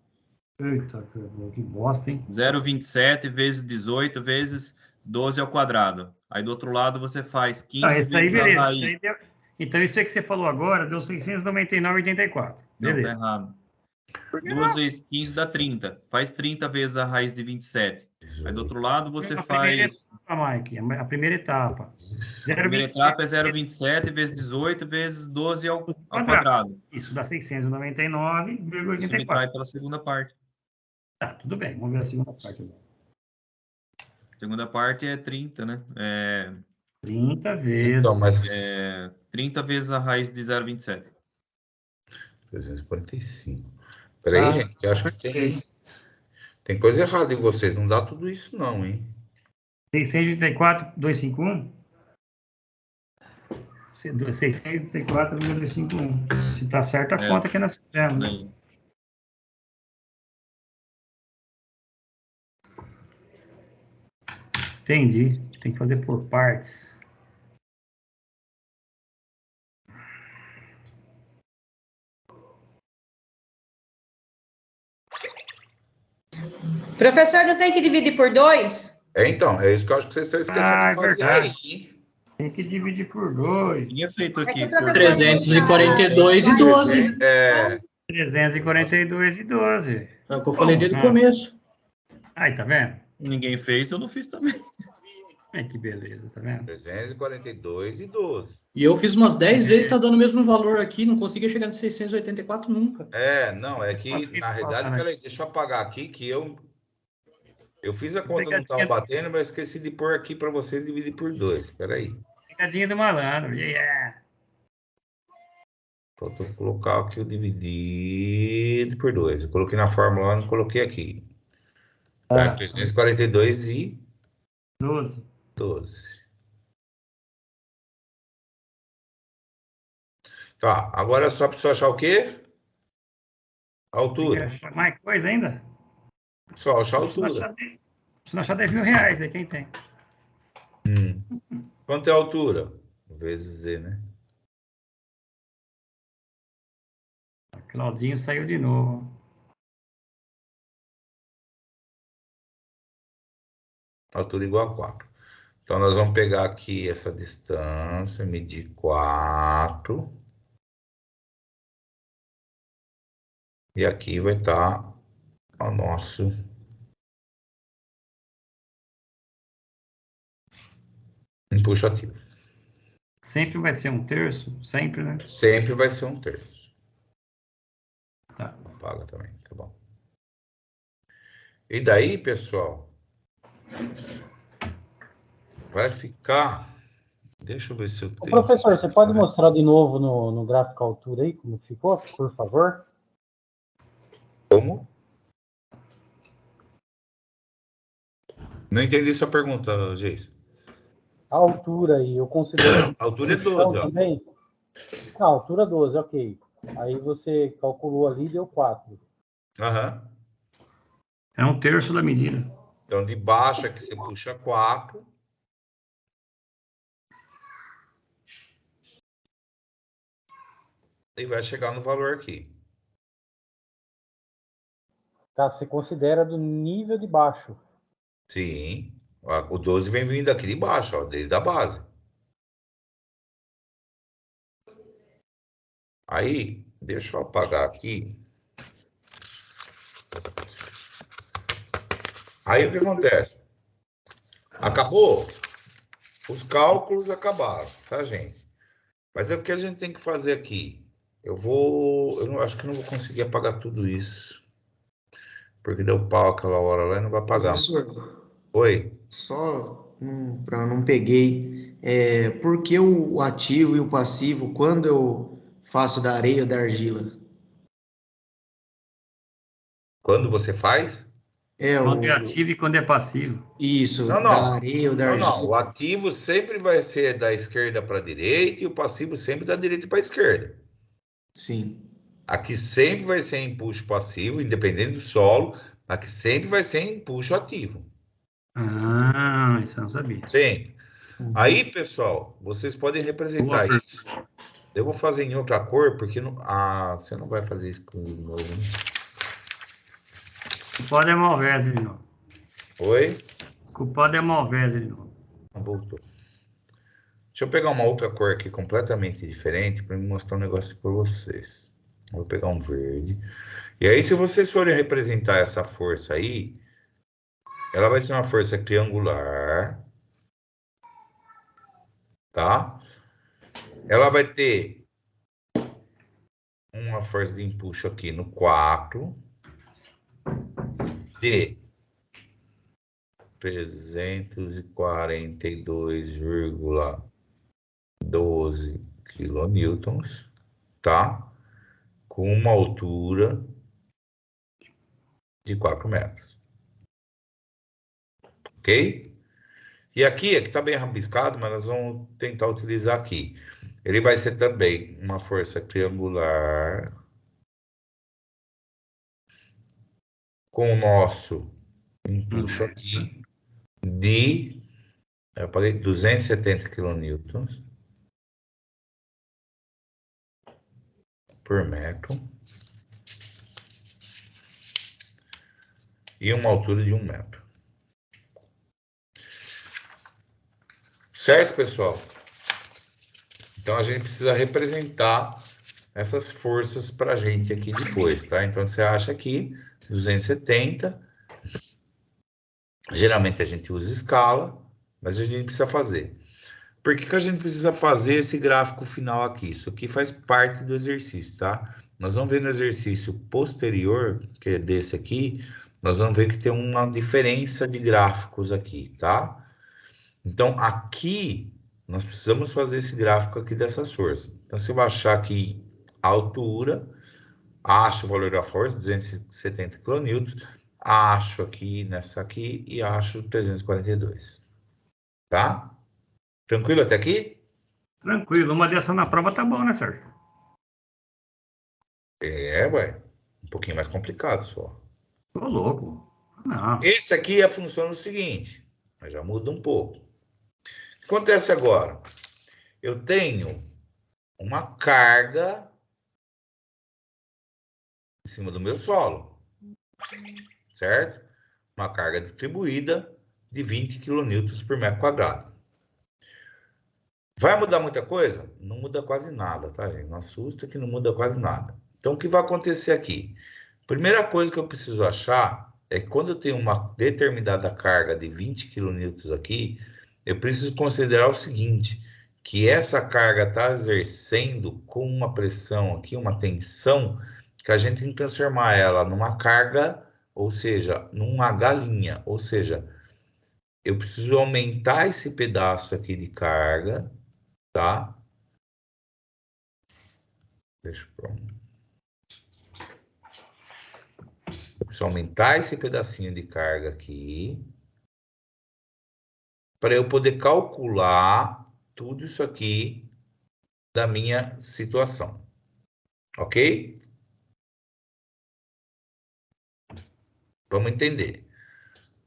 Eita, que bosta, hein? 0,27 vezes 18 vezes 12 ao quadrado. Aí do outro lado você faz 15 Esse aí, vezes a beleza. raiz. Esse aí deu... Então, isso aí que você falou agora deu 699,84. Não, Beleza. tá errado. 2 vezes 15 dá 30. Faz 30 vezes a raiz de 27. Aí do outro lado você faz... Mike, a primeira etapa. A primeira etapa é 0,27 vezes 18 vezes 12 ao quadrado. Isso dá Isso me 699,84. trai pela segunda parte. Tá, tudo bem. Vamos ver a segunda parte agora. A segunda parte é 30, né? 30 vezes... Então, mas... 30 vezes a raiz de 0,27. 345. Peraí, gente, que eu acho que tem coisa errada em vocês. Não dá tudo isso não, hein? 634,251? 634,251. Se tá certa a conta que nós fizemos, né? Entendi. Tem que fazer por partes. Professor, não tem que dividir por 2? Então, é isso que eu acho que vocês estão esquecendo de fazer verdade. aí. Tem que dividir por 2. Tinha feito aqui. 342 e 12. 342 e 12. É o que eu falei desde o começo. Aí, tá vendo? Ninguém fez, eu não fiz também. Que beleza, tá vendo? 342 e 12. E eu fiz umas 10 vezes, tá dando o mesmo valor aqui, não conseguia chegar de 684 nunca. Não, é que, na realidade, peraí, deixa eu apagar aqui, que eu fiz a conta, não estava batendo, mas esqueci de pôr aqui para vocês dividir por 2. Peraí. Pegadinha do malandro, yeah! Falta eu colocar aqui o dividido por 2. Eu coloquei na fórmula, não coloquei aqui. 342 e 12. Tá, agora é só preciso achar o quê? A altura. Quer achar mais coisa ainda? Só achar a altura. Precisa achar 10 mil reais aí, quem tem? Quanto é a altura? Vezes Z, né? Claudinho saiu de novo. Altura igual a 4. Então, nós vamos pegar aqui essa distância, medir 4. E aqui vai estar o nosso empuxo ativo. Sempre vai ser 1/3? Sempre, né? Sempre vai ser 1/3. Tá. Apaga também, tá bom. E daí, pessoal, vai ficar... Deixa eu ver se eu tenho... Professor, você pode mostrar de novo no gráfico a altura aí, como ficou, por favor? Como? Não entendi sua pergunta, Geis. A altura aí, eu considero... A altura é 12, ó. Também? Não, a altura 12, ok. Aí você calculou ali e deu 4. Aham. É 1/3 da medida. Então, de baixo é que você puxa 4. E vai chegar no valor aqui. Tá, você considera do nível de baixo. Sim. O 12 vem vindo aqui de baixo, ó, desde a base. Aí, deixa eu apagar aqui. Aí, o que acontece? Acabou? Os cálculos acabaram, tá, gente? Mas é o que a gente tem que fazer aqui. Eu não acho que eu não vou conseguir apagar tudo isso. Porque deu pau aquela hora lá e não vai apagar. Professor, Oi? só para não peguei. por que o ativo e o passivo quando eu faço da areia ou da argila? Quando você faz? Quando é ativo e quando é passivo. Isso, Não, da não. areia ou da Não, argila. não. O ativo sempre vai ser da esquerda para a direita e o passivo sempre da direita para a esquerda. Sim. Aqui sempre vai ser empuxo passivo, independente do solo. Aqui sempre vai ser empuxo ativo. Ah, isso eu não sabia. Sim. Aí, pessoal, vocês podem representar isso. Eu vou fazer em outra cor, porque você não vai fazer isso com o novo, né? Culpado é Malvese de novo. Oi? Culpado é Malvese de novo. Voltou. Deixa eu pegar uma outra cor aqui completamente diferente para me mostrar um negócio para vocês. Vou pegar um verde. E aí, se vocês forem representar essa força aí, ela vai ser uma força triangular, tá? Ela vai ter uma força de empuxo aqui no 4 de 342,12 quilonewtons, tá? Com uma altura de 4 metros. Ok? E aqui está bem rabiscado, mas nós vamos tentar utilizar aqui. Ele vai ser também uma força triangular com o nosso empuxo aqui de, eu falei, 270 quilonewtons por metro e uma altura de 1 metro. Certo, pessoal? Então, a gente precisa representar essas forças para a gente aqui depois, tá? Então, você acha aqui 270. Geralmente, a gente usa escala, mas a gente precisa fazer. Por que a gente precisa fazer esse gráfico final aqui? Isso aqui faz parte do exercício, tá? Nós vamos ver no exercício posterior, que é desse aqui, nós vamos ver que tem uma diferença de gráficos aqui, tá? Então, aqui, nós precisamos fazer esse gráfico aqui dessas forças. Então, você vai achar aqui a altura, acho o valor da força, 270 kN, acho aqui nessa aqui e acho 342. Tá? Tranquilo até aqui? Tranquilo. Uma dessa na prova tá bom, né, Sérgio? Ué. Um pouquinho mais complicado só. Tô louco. Não. Esse aqui funciona o seguinte, mas já muda um pouco. O que acontece agora? Eu tenho uma carga em cima do meu solo, certo? Uma carga distribuída de 20 kN por metro quadrado. Vai mudar muita coisa? Não muda quase nada, tá, gente? Não assusta que não muda quase nada. Então, o que vai acontecer aqui? Primeira coisa que eu preciso achar é que quando eu tenho uma determinada carga de 20 kN aqui, eu preciso considerar o seguinte, que essa carga está exercendo com uma pressão aqui, uma tensão, que a gente tem que transformar ela numa carga, ou seja, numa galinha. Ou seja, eu preciso aumentar esse pedaço aqui de carga, tá? Deixa eu... Preciso aumentar esse pedacinho de carga aqui, para eu poder calcular tudo isso aqui da minha situação. Ok? Vamos entender.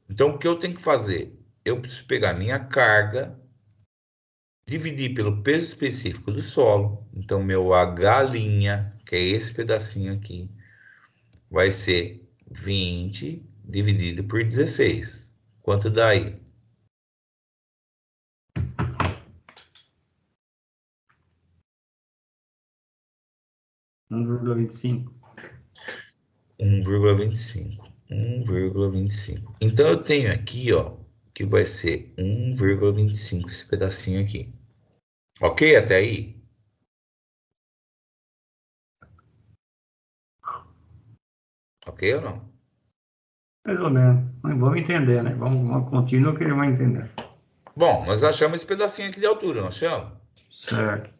Então, o que eu tenho que fazer? Eu preciso pegar minha carga, dividir pelo peso específico do solo. Então, meu H', que é esse pedacinho aqui, vai ser 20 dividido por 16. Quanto dá aí? 1,25. 1,25. Então, eu tenho aqui, ó, que vai ser 1,25 esse pedacinho aqui. Ok até aí? Ok ou não? Mais ou menos. Mas vamos entender, né? Vamos continuar que ele vai entender. Bom, nós achamos esse pedacinho aqui de altura, não achamos? Certo.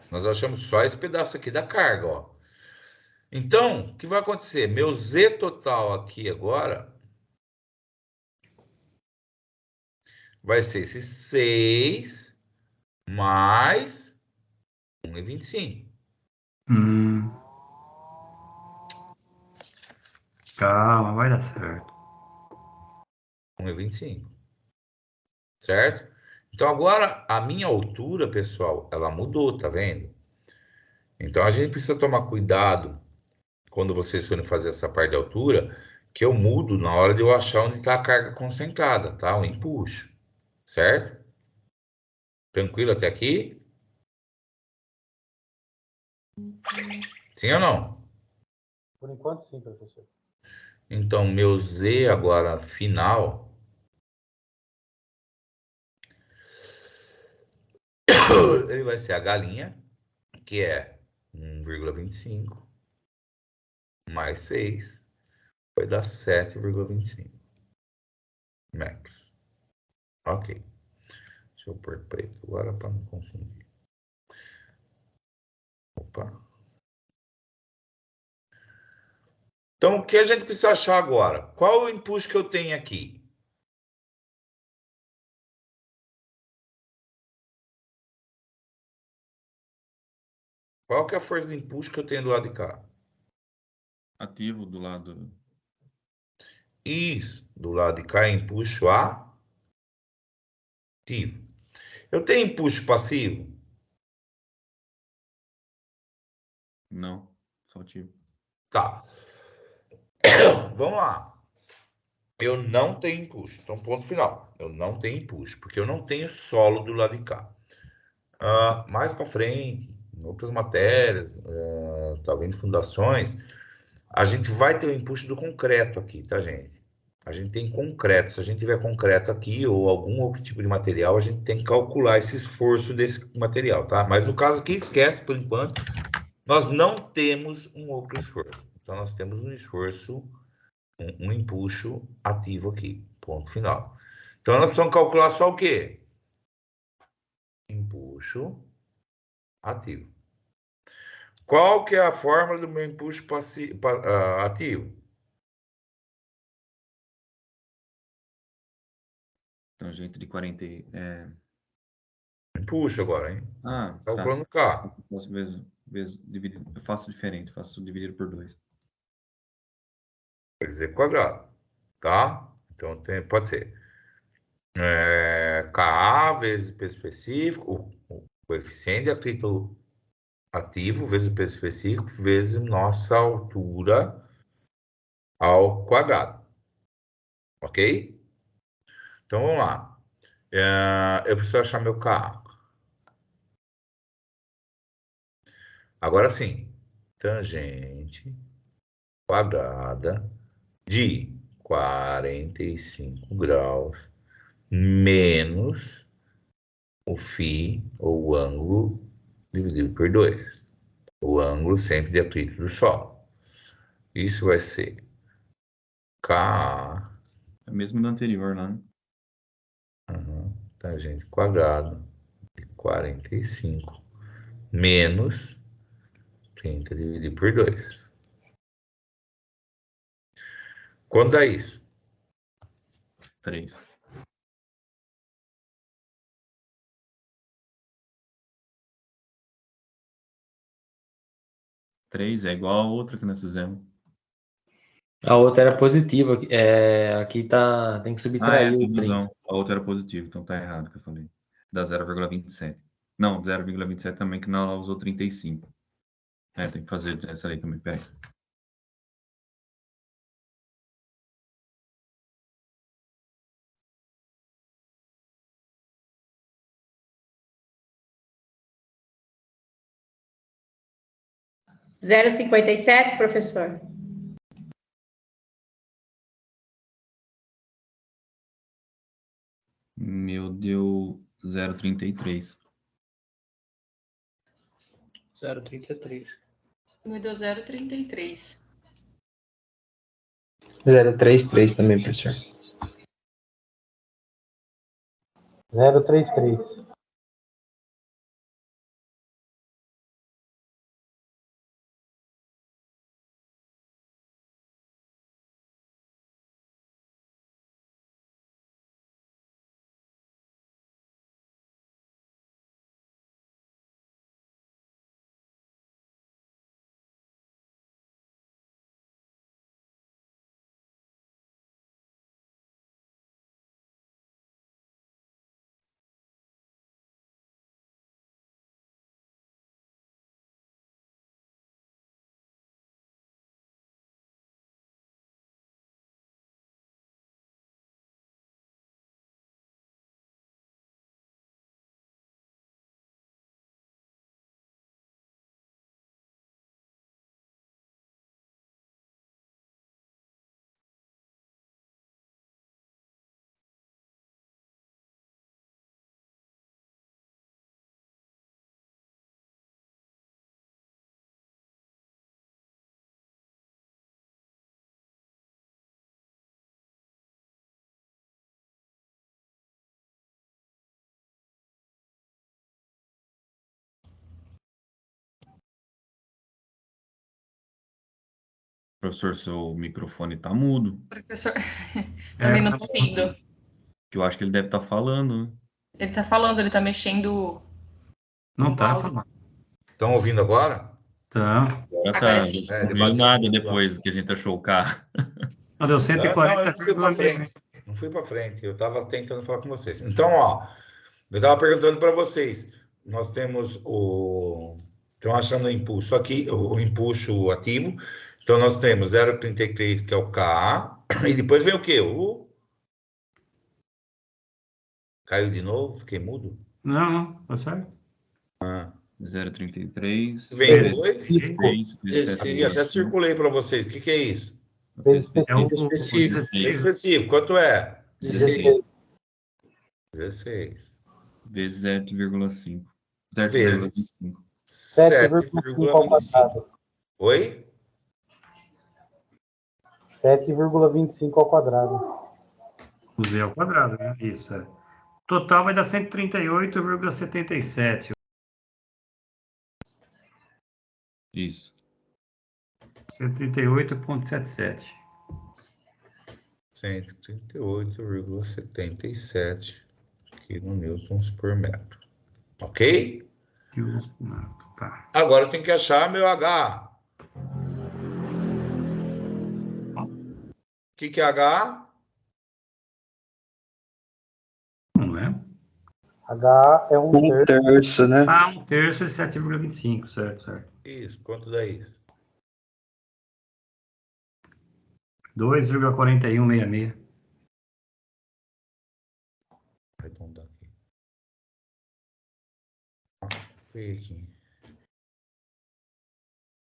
Nós achamos só esse pedaço aqui da carga, ó. Então, o que vai acontecer? Meu Z total aqui agora vai ser esse 6 mais 1,25. Calma, vai dar certo. 1,25. Certo? Então, agora, a minha altura, pessoal, ela mudou, tá vendo? Então, a gente precisa tomar cuidado quando vocês forem fazer essa parte de altura, que eu mudo na hora de eu achar onde está a carga concentrada, tá? O empuxo. Certo? Tranquilo até aqui? Sim ou não? Por enquanto, sim, professor. Então, meu Z agora final ele vai ser a galinha, que é 1,25 mais 6, vai dar 7,25 metros. Ok. Deixa eu pôr preto agora para não confundir. Opa. Então, o que a gente precisa achar agora? Qual o empuxo que eu tenho aqui? Qual que é a força de empuxo que eu tenho do lado de cá? Ativo do lado. Isso. Do lado de cá é empuxo ativo. Eu tenho empuxo passivo? Não, só ativo. Tá. Vamos lá. Eu não tenho empuxo. Então, ponto final. Eu não tenho empuxo, porque eu não tenho solo do lado de cá. Mais para frente, em outras matérias, talvez fundações, a gente vai ter o empuxo do concreto aqui, tá, gente? A gente tem concreto. Se a gente tiver concreto aqui ou algum outro tipo de material, a gente tem que calcular esse esforço desse material, tá? Mas no caso aqui, esquece por enquanto, nós não temos um outro esforço. Então, nós temos um esforço, um empuxo ativo aqui, ponto final. Então, nós precisamos calcular só o quê? Empuxo ativo. Qual que é a fórmula do meu empuxo ativo? Tangente de 40. Empuxo agora, hein? Calculando tá. K. Eu faço diferente, faço dividido por 2. Quer dizer, quadrado, tá? Então, pode ser Ka vezes peso específico, o coeficiente de atrito ativo vezes o peso específico, vezes nossa altura ao quadrado. Ok? Então, vamos lá. Eu preciso achar meu Ka. Agora sim. Tangente quadrada de 45 graus menos o φ, ou o ângulo, dividido por 2. O ângulo sempre de atrito do solo. Isso vai ser Ka. É mesmo do anterior lá, né? Tangente quadrado de 45 menos 30 dividido por 2. Quanto dá isso? 3. 3 é igual a outra que nós fizemos. A outra era positiva. Aqui tem que subtrair o 30. Razão. A outra era positiva, então tá errado o que eu falei. Dá 0,27. Não, 0,27 também, que não ela usou 35. Tem que fazer essa aí também, peraí. Zero 0,57, professor? Meu deu 0,33. 0,33. Me deu 0,33. 0,33 também, professor. 033. Professor, seu microfone tá mudo. Professor, também não tô ouvindo. Que eu acho que ele deve estar falando, né? Ele tá falando, ele tá mexendo. Não tá mouse. falando. Estão ouvindo agora? Tá. Agora Agora tá. sim. Não veio nada depois que a gente achou o carro. Não, deu Não, eu 140. não fui para frente. Não fui para frente. Eu estava tentando falar com vocês. Então, ó, eu estava perguntando para vocês. Nós temos o. Estão achando o impulso aqui, o impulso ativo. Então, nós temos 0,33, que é o K. E depois vem o quê? O. Caiu de novo? Fiquei mudo? Não, tá certo. 0,33. Vem depois? Esse- Aqui até circulei para vocês. O que que é isso? É o Específico. Específico. Quanto é? 16. 16. Vezes 7,5. Vezes 7,25. 7,5 ao 7,25. quadrado. Oi? 7,25 ao quadrado. O Z ao quadrado, né? Isso, é. Total vai dar 138,77. Isso. 138,77. 138,77 quilonewtons por metro. Ok? Tá. Agora eu tenho que achar meu H. O que é H? Não é? H é um terço. terço, né? Ah, um terço de 7,25, certo, certo. Isso, quanto dá isso? 2,4166. Arredondar aqui. Foi aqui.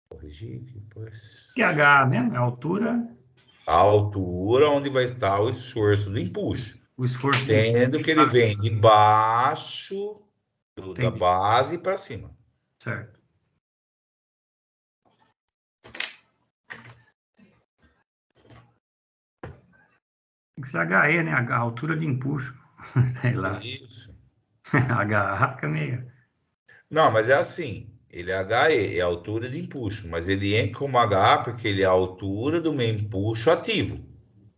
Corrigir aqui, depois. Que H mesmo? É a altura. A altura onde vai estar o esforço do empuxo. O esforço. Sendo que ele vem de baixo da base para cima. Certo. Tem que ser HE, né? A altura de empuxo. Sei lá. Isso. HA fica meio. Não, mas é assim. Ele é HE, é a altura de empuxo, mas ele entra como HA porque ele é a altura do meu empuxo ativo.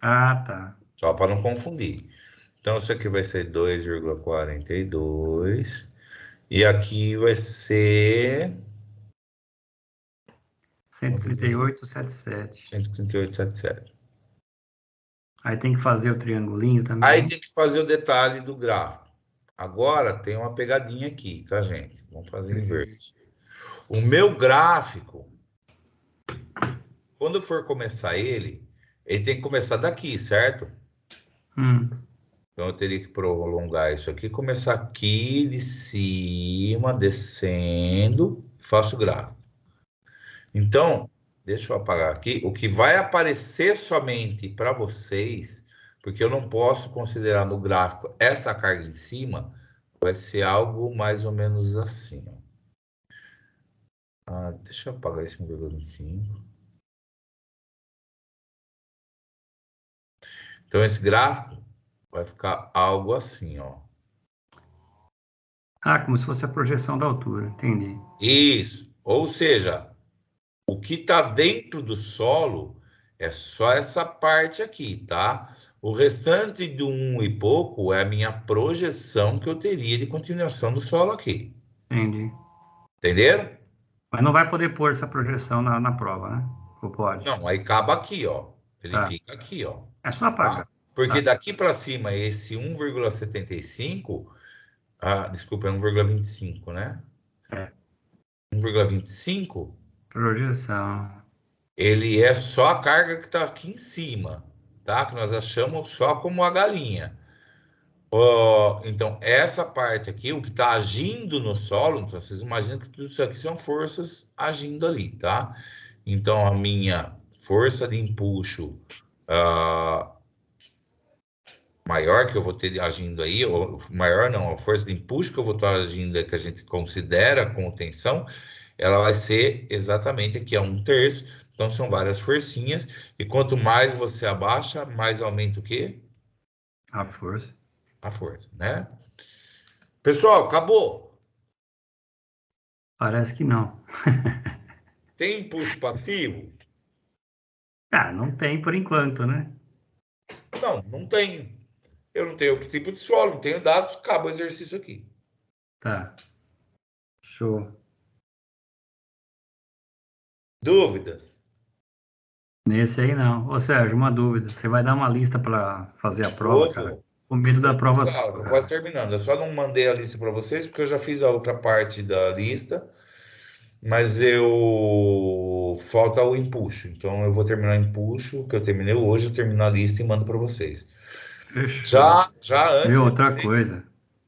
Ah, tá. Só para não confundir. Então, isso aqui vai ser 2,42. E aqui vai ser 138,77. 138,77. Aí tem que fazer o triangulinho também. Aí tem que fazer o detalhe do gráfico. Agora tem uma pegadinha aqui, tá, gente? Vamos fazer inverte. O meu gráfico, quando for começar ele tem que começar daqui, certo? Então eu teria que prolongar isso aqui, começar aqui de cima, descendo, faço o gráfico. Então, deixa eu apagar aqui. O que vai aparecer somente para vocês, porque eu não posso considerar no gráfico essa carga em cima, vai ser algo mais ou menos assim. Deixa eu apagar esse 1,25. Então, esse gráfico vai ficar algo assim, ó. Ah, como se fosse a projeção da altura, entendi. Isso. Ou seja, o que está dentro do solo é só essa parte aqui, tá? O restante do 1 e pouco é a minha projeção que eu teria de continuação do solo aqui. Entendi. Entenderam? Mas não vai poder pôr essa projeção na prova, né? Ou pode? Não, aí acaba aqui, ó. Ele Tá. fica aqui, ó. É só apagar. Tá? Porque Tá. daqui para cima, esse 1,75, desculpa, é 1,25, né? É. 1,25, Projeção. ele é só a carga que está aqui em cima, tá? Que nós achamos só como a galinha. Então, essa parte aqui, o que está agindo no solo, então vocês imaginam que tudo isso aqui são forças agindo ali, tá? Então, a minha força de empuxo maior que eu vou ter agindo aí, ou maior não, a força de empuxo que eu vou estar agindo, que a gente considera como tensão, ela vai ser exatamente aqui a 1/3. Então, são várias forcinhas. E quanto mais você abaixa, mais aumenta o quê? A força. A força, né? Pessoal, acabou. Parece que não. Tem empuxo passivo? Ah, não tem por enquanto, né? Não, não tem. Eu não tenho que tipo de solo, não tenho dados, acaba o exercício aqui. Tá. Show. Dúvidas? Nesse aí não. Ô Sérgio, uma dúvida. Você vai dar uma lista para fazer a prova, cara? Vou. Com medo da prova. Tô quase terminando. Eu só não mandei a lista para vocês, porque eu já fiz a outra parte da lista. Mas falta o empuxo. Então eu vou terminar o empuxo, que eu terminei hoje, eu termino a lista e mando para vocês. Já antes. Viu, outra coisa.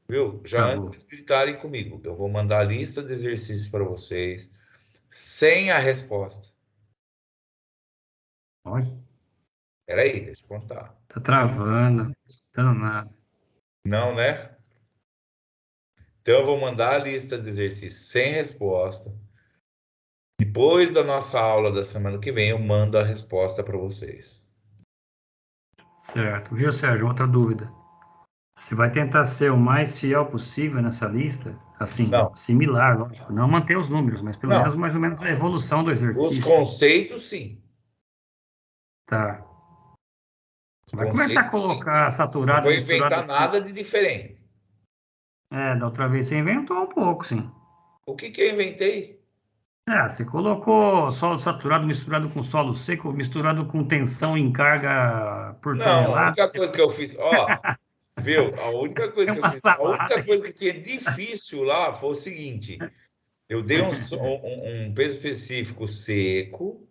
Viu? Já antes de vocês gritarem comigo, eu vou mandar a lista de exercícios para vocês, sem a resposta. Olha. Peraí, deixa eu contar. Tá travando, não nada. Não, né? Então eu vou mandar a lista de exercícios sem resposta. Depois da nossa aula da semana que vem, eu mando a resposta para vocês. Certo. Viu, Sérgio? Outra dúvida. Você vai tentar ser o mais fiel possível nessa lista? Assim, similar, lógico. Não manter os números, mas pelo menos mais ou menos a evolução do exercício. Os conceitos, sim. Tá. Vai começar a colocar saturado. Não vou inventar nada de diferente. Da outra vez você inventou um pouco, sim. O que eu inventei? Você colocou solo saturado misturado com solo seco, misturado com tensão em carga por tonelada. Não, a única coisa que eu fiz, viu? A única coisa que eu fiz, a única coisa que tinha difícil lá foi o seguinte: eu dei um peso específico seco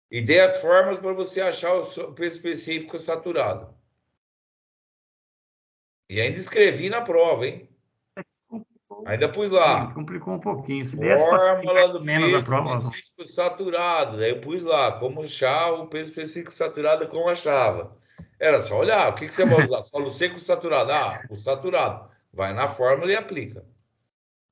e dei as formas para você achar o peso específico saturado. E ainda escrevi na prova, hein? Ainda pus lá. Complicou um pouquinho. Se Fórmula do peso específico saturado. Daí eu pus lá, como achar o peso específico saturado, como achava. Era só olhar, o que você vai usar? Solo seco ou saturado? O saturado. Vai na fórmula e aplica.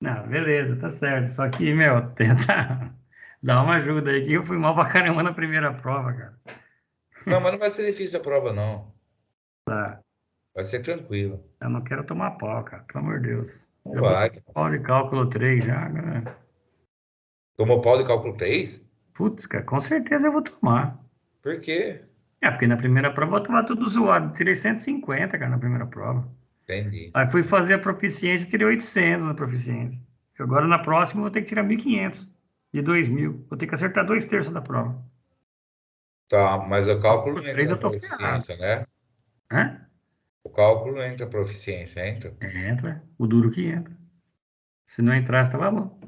Não, beleza, tá certo. Só que, tenta dar uma ajuda aí, que eu fui mal pra caramba na primeira prova, cara. Não, mas não vai ser difícil a prova, não. Tá. Vai ser tranquilo. Eu não quero tomar pau, cara, pelo amor de Deus. Não vai. Pau de cálculo 3 já, galera. Tomou pau de cálculo 3? Putz, cara, com certeza eu vou tomar. Por quê? Porque na primeira prova eu tava tudo zoado. Tirei 150, cara, na primeira prova. Entendi. Aí fui fazer a proficiência e tirei 800 na proficiência. Agora na próxima eu vou ter que tirar 1.500 de 2.000. Vou ter que acertar 2/3 da prova. Tá, mas o cálculo não entra na proficiência, né? Hã? O cálculo não entra na proficiência, entra? Entra. O duro que entra. Se não entrasse, tava bom.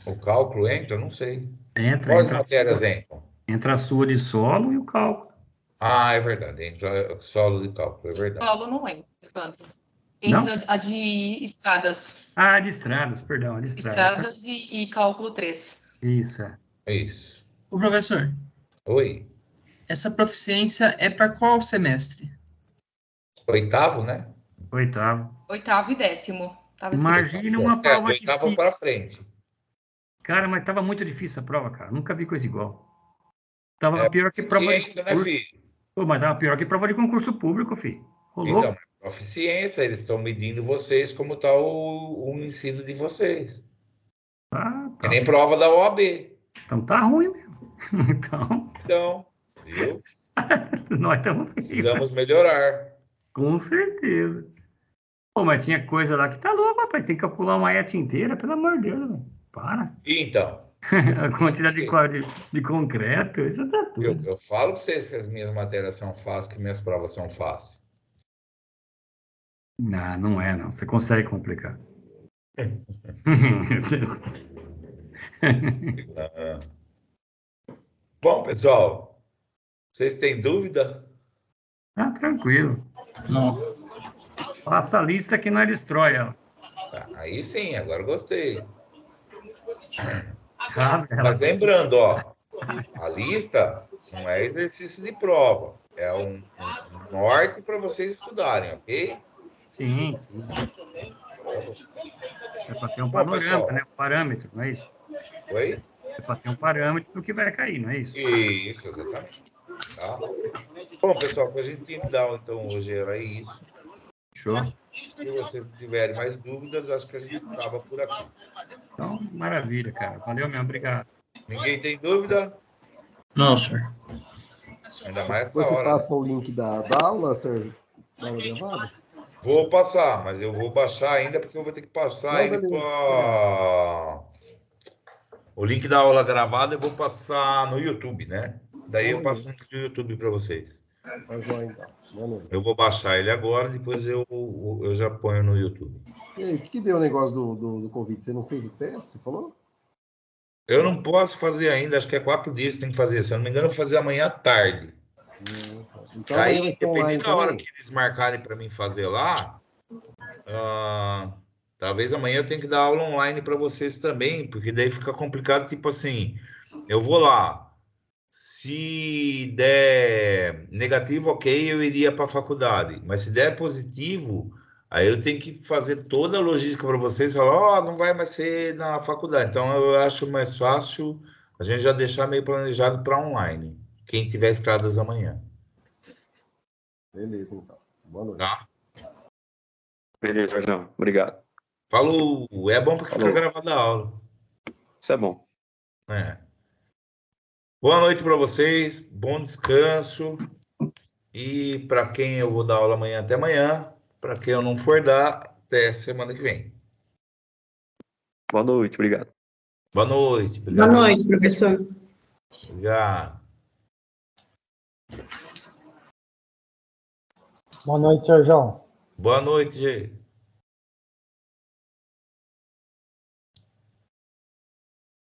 O cálculo entra? Não sei. Entra. Quais matérias entram? Entra a sua de solo e o cálculo. Ah, é verdade. Entra solo de cálculo, é verdade. Solo não entra tanto. Entra não? A de estradas. Ah, de estradas, perdão. A de estradas. Estradas e cálculo 3. Isso, Isso. Ô, professor. Oi. Essa proficiência é para qual semestre? 8º, né? 8º. 8º e 10º. Imagina uma prova difícil. 8º para frente. Cara, mas tava muito difícil a prova, cara. Nunca vi coisa igual. Tava pior que prova de concurso. Né, filho? Pô, mas tava pior que prova de concurso público, filho. Então, Proficiência, eles estão medindo vocês como está o ensino de vocês. É nem prova da OAB. Então tá ruim mesmo. Então, viu? Nós estamos Precisamos melhorar. Com certeza. Pô, mas tinha coisa lá que tá louco, rapaz. Tem que calcular uma ET inteira, pelo amor de Deus, velho. Para. Então. A quantidade de concreto, isso tá tudo. Eu falo para vocês que as minhas matérias são fáceis, que minhas provas são fáceis. Não, não é, não. Você consegue complicar. Bom, pessoal, vocês têm dúvida? Ah, tranquilo. Não. Passa a lista que nós destrói ela. Aí sim, agora gostei. Mas lembrando, ó, a lista não é exercício de prova, é um norte para vocês estudarem, ok? Sim, sim. É para ter um panorama, né? Um parâmetro, não é isso? Oi? É para ter um parâmetro do que vai cair, não é isso? Isso, exatamente. Tá? Bom, pessoal, o que a gente tinha que dar, então, hoje era isso. Show. Se vocês tiverem mais dúvidas, acho que a gente estava por aqui. Então, maravilha, cara. Valeu mesmo, obrigado. Ninguém tem dúvida? Não, senhor. Ainda mais essa Você hora. passa o link da aula, senhor? Da aula gravada? Vou passar, mas eu vou baixar ainda, porque eu vou ter que passar ele para... O link da aula gravada eu vou passar no YouTube, né? Daí eu passo no YouTube para vocês. Tá joia, então. Boa noite. Eu vou baixar ele agora, depois eu já ponho no YouTube. E aí, o que deu o negócio do Covid? Você não fez o teste, você falou? Eu não posso fazer ainda, acho que é 4 dias que tem que fazer. Se eu não me engano, eu vou fazer amanhã à tarde. Então, Aí, dependendo da hora que eles marcarem para mim fazer lá, talvez amanhã eu tenha que dar aula online para vocês também, porque daí fica complicado, tipo assim, eu vou lá, se der negativo, ok, eu iria para a faculdade, mas se der positivo, aí eu tenho que fazer toda a logística para vocês, falar, não vai mais ser na faculdade. Então, eu acho mais fácil a gente já deixar meio planejado para online, quem tiver estradas amanhã. Beleza, então. Boa noite. Tá? Beleza, João. Obrigado. Falou. É bom porque fica gravada a aula. Isso é bom. Boa noite para vocês. Bom descanso. E para quem eu vou dar aula amanhã, até amanhã. Para quem eu não for dar, até semana que vem. Boa noite. Obrigado. Boa noite. Obrigado. Boa noite, professor. Obrigado. Boa noite, Sérgio. Boa noite, gente.